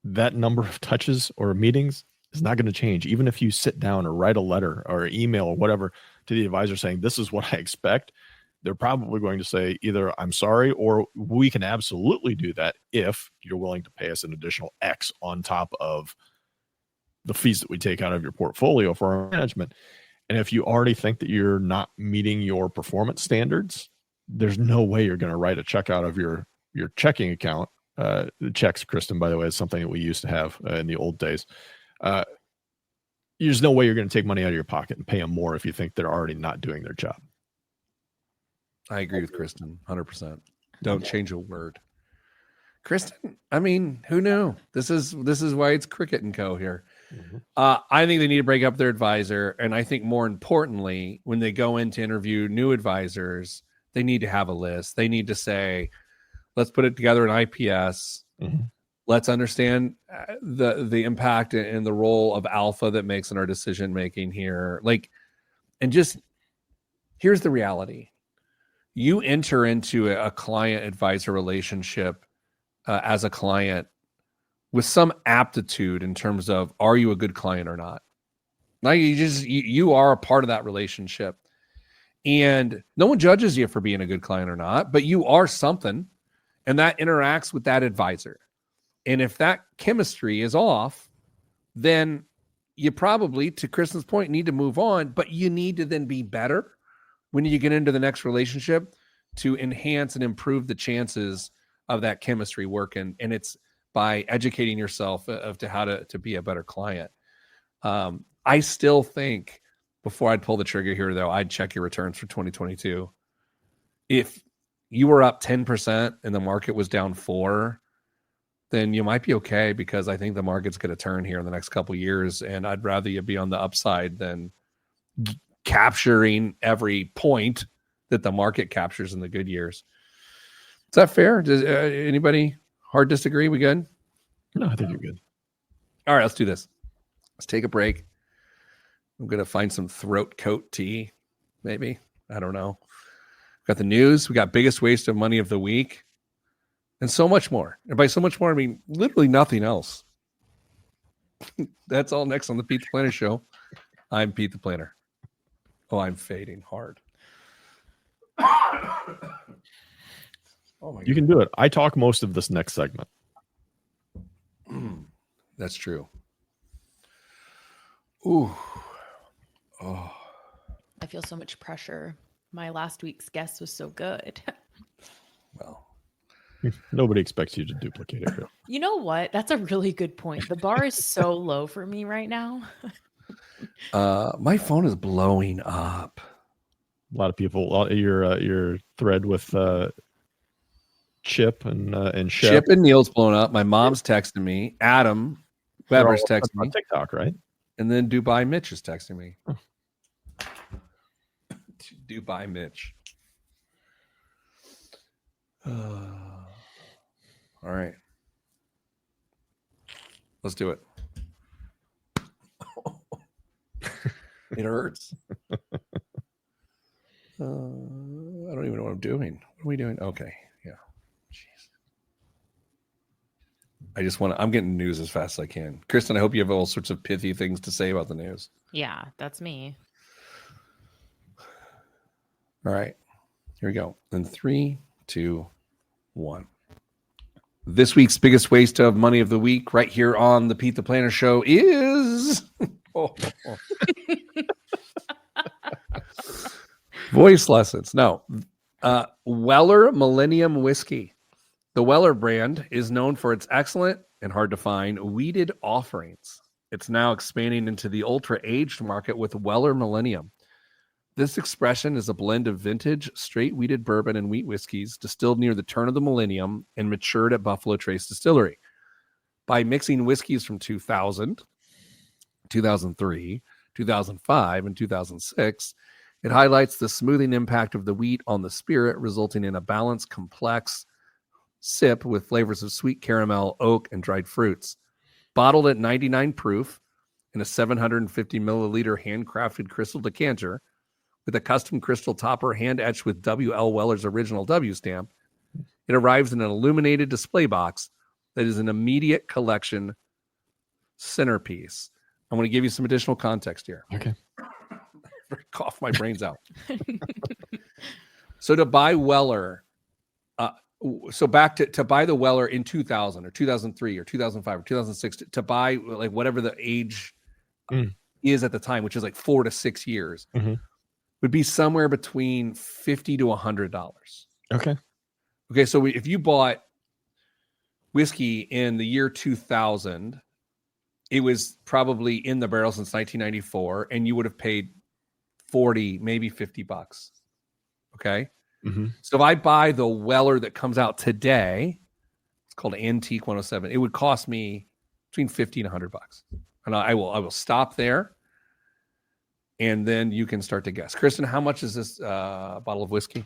that number of touches or meetings is not going to change. Even if you sit down or write a letter or email or whatever to the advisor saying, this is what I expect, they're probably going to say either I'm sorry, or we can absolutely do that if you're willing to pay us an additional X on top of the fees that we take out of your portfolio for our management. And if you already think that you're not meeting your performance standards, there's no way you're going to write a check out of your checking account. Checks, Kristen, by the way, is something that we used to have in the old days. There's no way you're going to take money out of your pocket and pay them more if you think they're already not doing their job. I agree with Kristen, 100%. Don't change a word. Kristen, I mean, who knew? This is why it's Cricket and Co. here. Mm-hmm. I think they need to break up their advisor. And I think more importantly, when they go in to interview new advisors, they need to have a list. They need to say, let's put it together in IPS. Mm-hmm. Let's understand the impact and the role of alpha that makes in our decision making here. And just here's the reality. You enter into a client advisor relationship as a client with some aptitude in terms of, are you a good client or not? Now you are a part of that relationship, and no one judges you for being a good client or not, but you are something, and that interacts with that advisor. And if that chemistry is off, then you probably, to Kristen's point, need to move on, but you need to then be better when you get into the next relationship to enhance and improve the chances of that chemistry working. And it's by educating yourself of to how to be a better client. I still think before I'd pull the trigger here, though, I'd check your returns for 2022. If you were up 10% and the market was down 4%, then you might be okay, because I think the market's going to turn here in the next couple of years, and I'd rather you be on the upside than capturing every point that the market captures in the good years. Is that fair? Does anybody hard disagree? We good? No, I think you're good. All right, let's do this. Let's take a break. I'm going to find some throat coat tea, maybe. I don't know. Got the news. We got biggest waste of money of the week, and so much more. And by so much more, I mean literally nothing else. That's all next on the Pete the Planner Show. I'm Pete the Planner. Oh, I'm fading hard. Oh my You can do it. I talk most of this next segment. That's true. Ooh. Oh. I feel so much pressure. My last week's guest was so good. Well, Nobody expects you to duplicate it. You know what? That's a really good point. The bar is so low for me right now. my phone is blowing up. A lot of people. Your thread with Chip and Shep. Chip and Neil's blowing up. My mom's texting me. Adam Weber's They're all texting on me. TikTok, right? And then Dubai Mitch is texting me. Dubai Mitch. All right. Let's do it. It hurts. I don't even know what I'm doing. What are we doing? Okay. Yeah. Jeez. I'm getting news as fast as I can. Kristen, I hope you have all sorts of pithy things to say about the news. Yeah, that's me. All right. Here we go. In 3, 2, 1. This week's biggest waste of money of the week right here on the Pete the Planner Show is voice lessons. No. Weller Millennium Whiskey. The Weller brand is known for its excellent and hard to find weeded offerings. It's now expanding into the ultra-aged market with Weller Millennium. This expression is a blend of vintage, straight wheated bourbon and wheat whiskeys distilled near the turn of the millennium and matured at Buffalo Trace Distillery. By mixing whiskeys from 2000, 2003, 2005, and 2006, it highlights the smoothing impact of the wheat on the spirit, resulting in a balanced, complex sip with flavors of sweet caramel, oak, and dried fruits. Bottled at 99 proof in a 750 milliliter handcrafted crystal decanter, with a custom crystal topper hand-etched with W.L. Weller's original W stamp, it arrives in an illuminated display box that is an immediate collection centerpiece. I'm going to give you some additional context here. Okay. Cough my brains out. So to buy Weller, back to buy the Weller in 2000 or 2003 or 2005 or 2006, to buy like whatever the age is at the time, which is like 4 to 6 years. Mm-hmm. Would be somewhere between $50 to $100. Okay. Okay, so if you bought whiskey in the year 2000, it was probably in the barrel since 1994, and you would have paid 40, maybe $50. Okay? Mm-hmm. So if I buy the Weller that comes out today, it's called Antique 107, it would cost me between $50 and $100. And I will stop there. And then you can start to guess. Kristen, how much is this bottle of whiskey?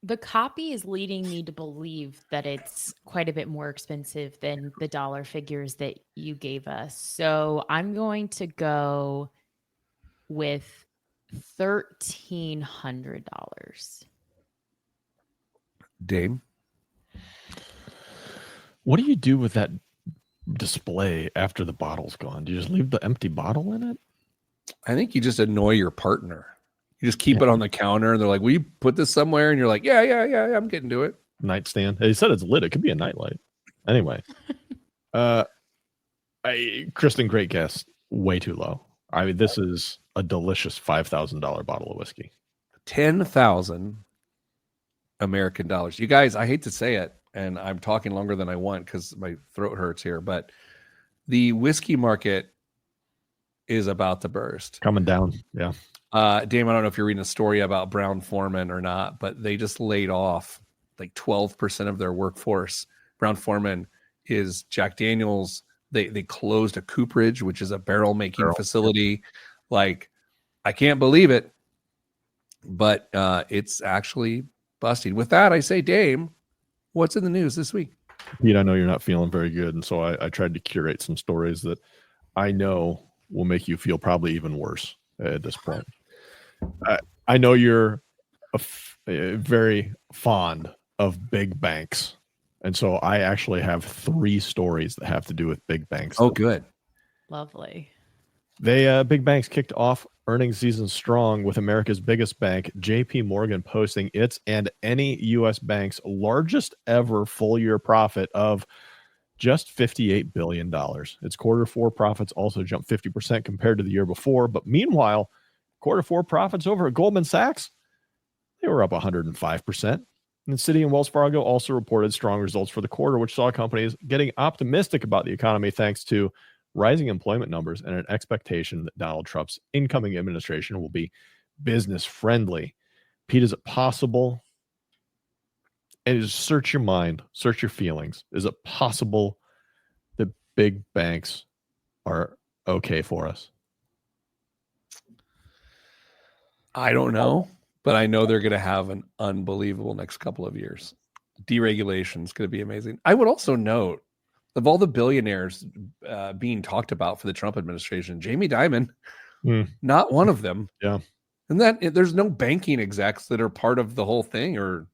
The copy is leading me to believe that it's quite a bit more expensive than the dollar figures that you gave us. So I'm going to go with $1,300. Dame? What do you do with that display after the bottle's gone? Do you just leave the empty bottle in it? I think you just annoy your partner. You just keep it on the counter, and they're like, "Will you put this somewhere?" And you're like, "Yeah, I'm getting to it." Nightstand. He said it's lit. It could be a nightlight. Anyway, Kristen, great guess. Way too low. I mean, this is a delicious $5,000 bottle of whiskey. 10,000 American dollars. You guys, I hate to say it, and I'm talking longer than I want because my throat hurts here, but the whiskey market is about to burst. Coming down. Yeah. Dame, I don't know if you're reading a story about Brown-Forman or not, but they just laid off like 12% of their workforce. Brown-Forman is Jack Daniels. They closed a cooperage, which is a barrel making facility. Like, I can't believe it, but it's actually busting. With that, I say, Dame, what's in the news this week? Pete, I know you're not feeling very good, and so I tried to curate some stories that I know will make you feel probably even worse at this point. I know you're very fond of big banks, and so I actually have 3 stories that have to do with big banks. Oh, good. Lovely. Big banks kicked off earnings season strong with America's biggest bank, JP Morgan, posting its and any U.S. bank's largest ever full-year profit of just $58 billion. Its quarter 4 profits also jumped 50% compared to the year before. But meanwhile, quarter 4 profits over at Goldman Sachs, they were up 105%. And Citi and Wells Fargo also reported strong results for the quarter, which saw companies getting optimistic about the economy thanks to rising employment numbers and an expectation that Donald Trump's incoming administration will be business friendly. Pete, is it possible? And search your mind, search your feelings. Is it possible that big banks are okay for us? I don't know, but I know they're going to have an unbelievable next couple of years. Deregulation is going to be amazing. I would also note, of all the billionaires being talked about for the Trump administration, Jamie Dimon, not one of them. Yeah. And that there's no banking execs that are part of the whole thing, or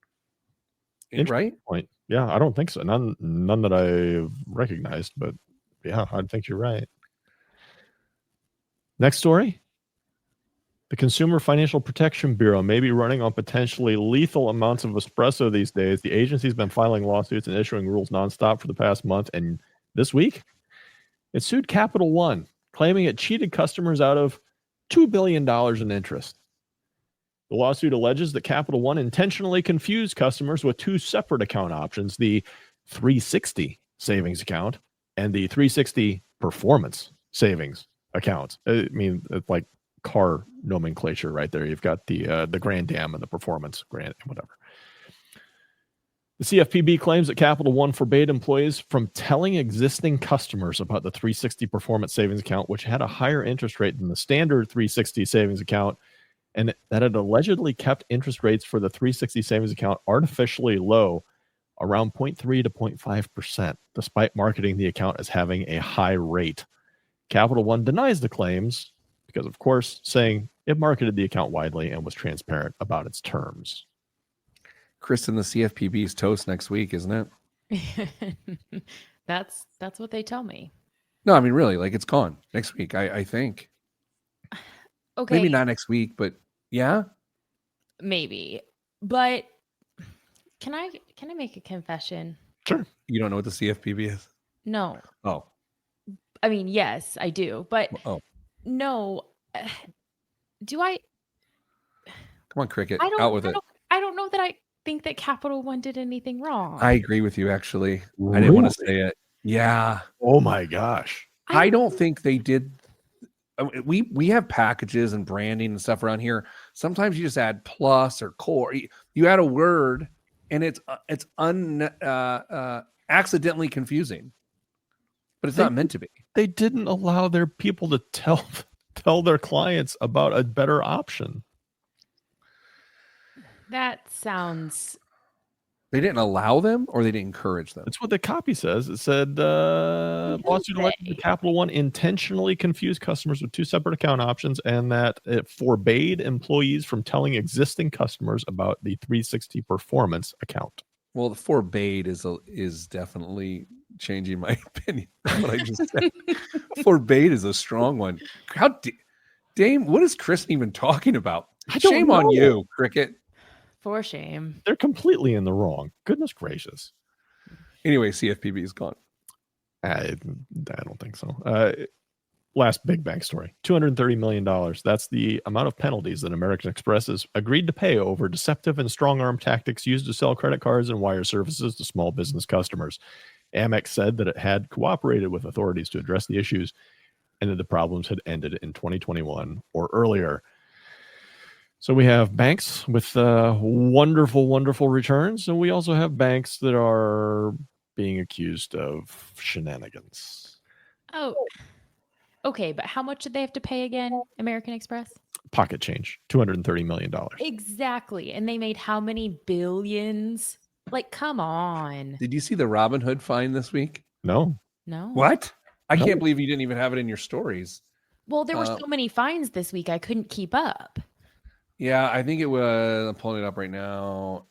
right? Point. Yeah, I don't think so. None that I've recognized, but yeah, I think you're right. Next story. The Consumer Financial Protection Bureau may be running on potentially lethal amounts of espresso these days. The agency's been filing lawsuits and issuing rules nonstop for the past month. And this week, it sued Capital One, claiming it cheated customers out of $2 billion in interest. The lawsuit alleges that Capital One intentionally confused customers with 2 separate account options, the 360 savings account and the 360 performance savings account. I mean, it's like car nomenclature right there. You've got the Grand Am and the Performance Grand, whatever. The CFPB claims that Capital One forbade employees from telling existing customers about the 360 Performance Savings Account, which had a higher interest rate than the standard 360 savings account, and that it allegedly kept interest rates for the 360 savings account artificially low, around 0.3 to 0.5%, despite marketing the account as having a high rate. Capital One denies the claims because, of course, saying it marketed the account widely and was transparent about its terms. Kristen, the CFPB's toast next week, isn't it? That's what they tell me. No, I mean, really, like, it's gone next week, I think. Okay. Maybe not next week, but yeah. Maybe. But can I make a confession? Sure. You don't know what the CFPB is? No. Oh. I mean, yes, I do. But no. Do I? Come on, Cricket. Out with it. I don't know that I think that Capital One did anything wrong. I agree with you, actually. Really? I didn't want to say it. Yeah. Oh my gosh. I don't think they did. We have packages and branding and stuff around here. Sometimes you just add plus or core. You add a word, and it's accidentally confusing, but it's not meant to be. They didn't allow their people to tell their clients about a better option. That sounds. They didn't allow them, or they didn't encourage them. That's what the copy says. It said lawsuit alleged that Capital One intentionally confused customers with 2 separate account options, and that it forbade employees from telling existing customers about the 360 performance account. Well, the forbade is definitely changing my opinion. What I just said. Forbade is a strong one. Dame, what is Kristen even talking about? Shame on you, Cricket. For shame. They're completely in the wrong. Goodness gracious. Anyway, CFPB is gone. I don't think so. Last big bank story. $230 million. That's the amount of penalties that American Express has agreed to pay over deceptive and strong-arm tactics used to sell credit cards and wire services to small business customers. Amex said that it had cooperated with authorities to address the issues and that the problems had ended in 2021 or earlier. So we have banks with wonderful, wonderful returns, and we also have banks that are being accused of shenanigans. Oh, okay. But how much did they have to pay again, American Express? Pocket change, $230 million. Exactly. And they made how many billions? Like, come on. Did you see the Robin Hood fine this week? No. No. What? I No. can't believe you didn't even have it in your stories. Well, there were so many fines this week, I couldn't keep up. Yeah, I think it was. I'm pulling it up right now.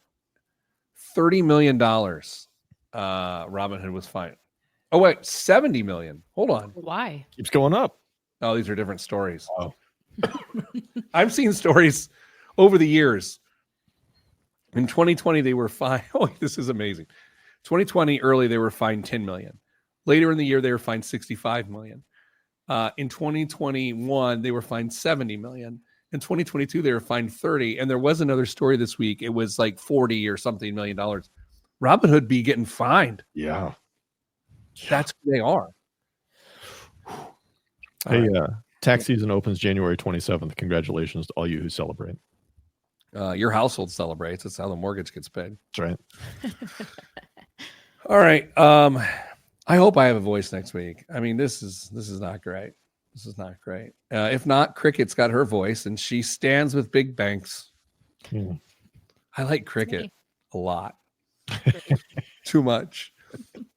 $30 million. Robin Hood was fined. Oh wait, $70 million. Hold on. Why? Keeps going up. Oh, these are different stories. Oh. I've seen stories over the years. In 2020, they were fined. Oh, this is amazing. 2020 early, they were fined 10 million. Later in the year, they were fined 65 million. In 2021, they were fined 70 million. In 2022, they were fined 30. And there was another story this week. It was like 40 or something $million. Robinhood be getting fined. Yeah. That's who they are. Hey, tax season opens January 27th. Congratulations to all you who celebrate. Your household celebrates. That's how the mortgage gets paid. That's right. All right. I hope I have a voice next week. I mean, this is not great. This is not great. If not, Cricket's got her voice, and she stands with big banks. I like Cricket a lot. Too much.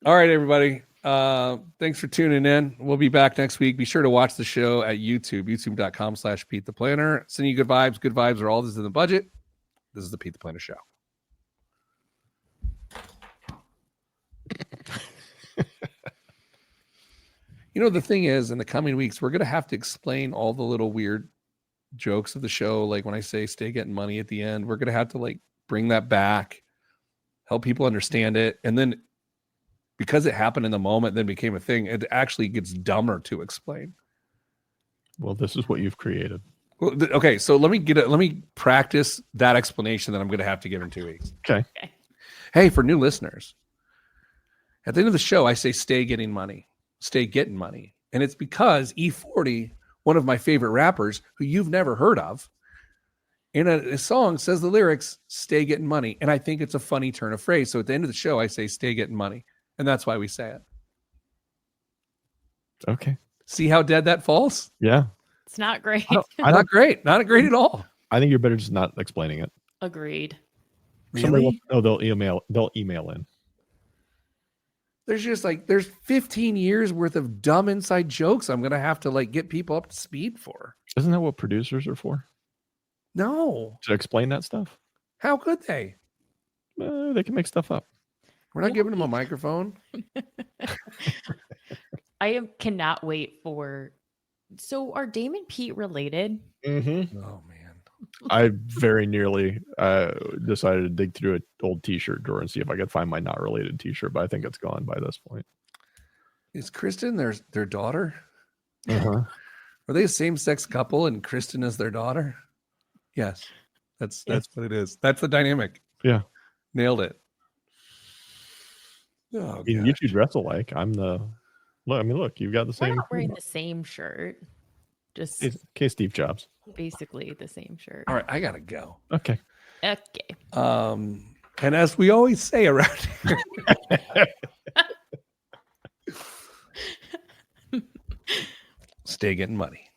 All right, everybody. Thanks for tuning in. We'll be back next week. Be sure to watch the show at YouTube, youtube.com/Pete the Planner. Sending you good vibes. Good vibes are all this in the budget. This is the Pete the Planner Show. You know, the thing is, in the coming weeks, we're going to have to explain all the little weird jokes of the show. Like when I say stay getting money at the end, we're going to have to like bring that back, help people understand it. And then because it happened in the moment, then became a thing, it actually gets dumber to explain. Well, this is what you've created. Well, okay, so let me practice that explanation that I'm going to have to give in 2 weeks. Okay. Hey, for new listeners, at the end of the show, I say stay getting money. Stay getting money. And it's because E40, one of my favorite rappers who you've never heard of, in a song says the lyrics, stay getting money. And I think it's a funny turn of phrase. So at the end of the show, I say stay getting money. And that's why we say it. Okay. See how dead that falls? Yeah. It's not great. Not great. Not great at all. I think you're better just not explaining it. Agreed. Really? They'll email in. There's 15 years worth of dumb inside jokes I'm going to have to like get people up to speed for. Isn't that what producers are for? No. To explain that stuff? How could they? They can make stuff up. We're not giving them a microphone. Cannot wait for. So are Dame and Pete related? Mm-hmm. Oh man. I very nearly decided to dig through an old t-shirt drawer and see if I could find my not related t-shirt, but I think it's gone by this point. Is Kristen their daughter? Uh-huh. Are they a same-sex couple and Kristen is their daughter? Yes. That's what it is. That's the dynamic. Yeah. Nailed it. Oh, You two dress alike. I'm the look, you've got the We're same. not wearing the same shirt. Just Okay, Steve Jobs. basically the same shirt. all right, I gotta go. Okay. Okay. And as we always say around here, stay getting money.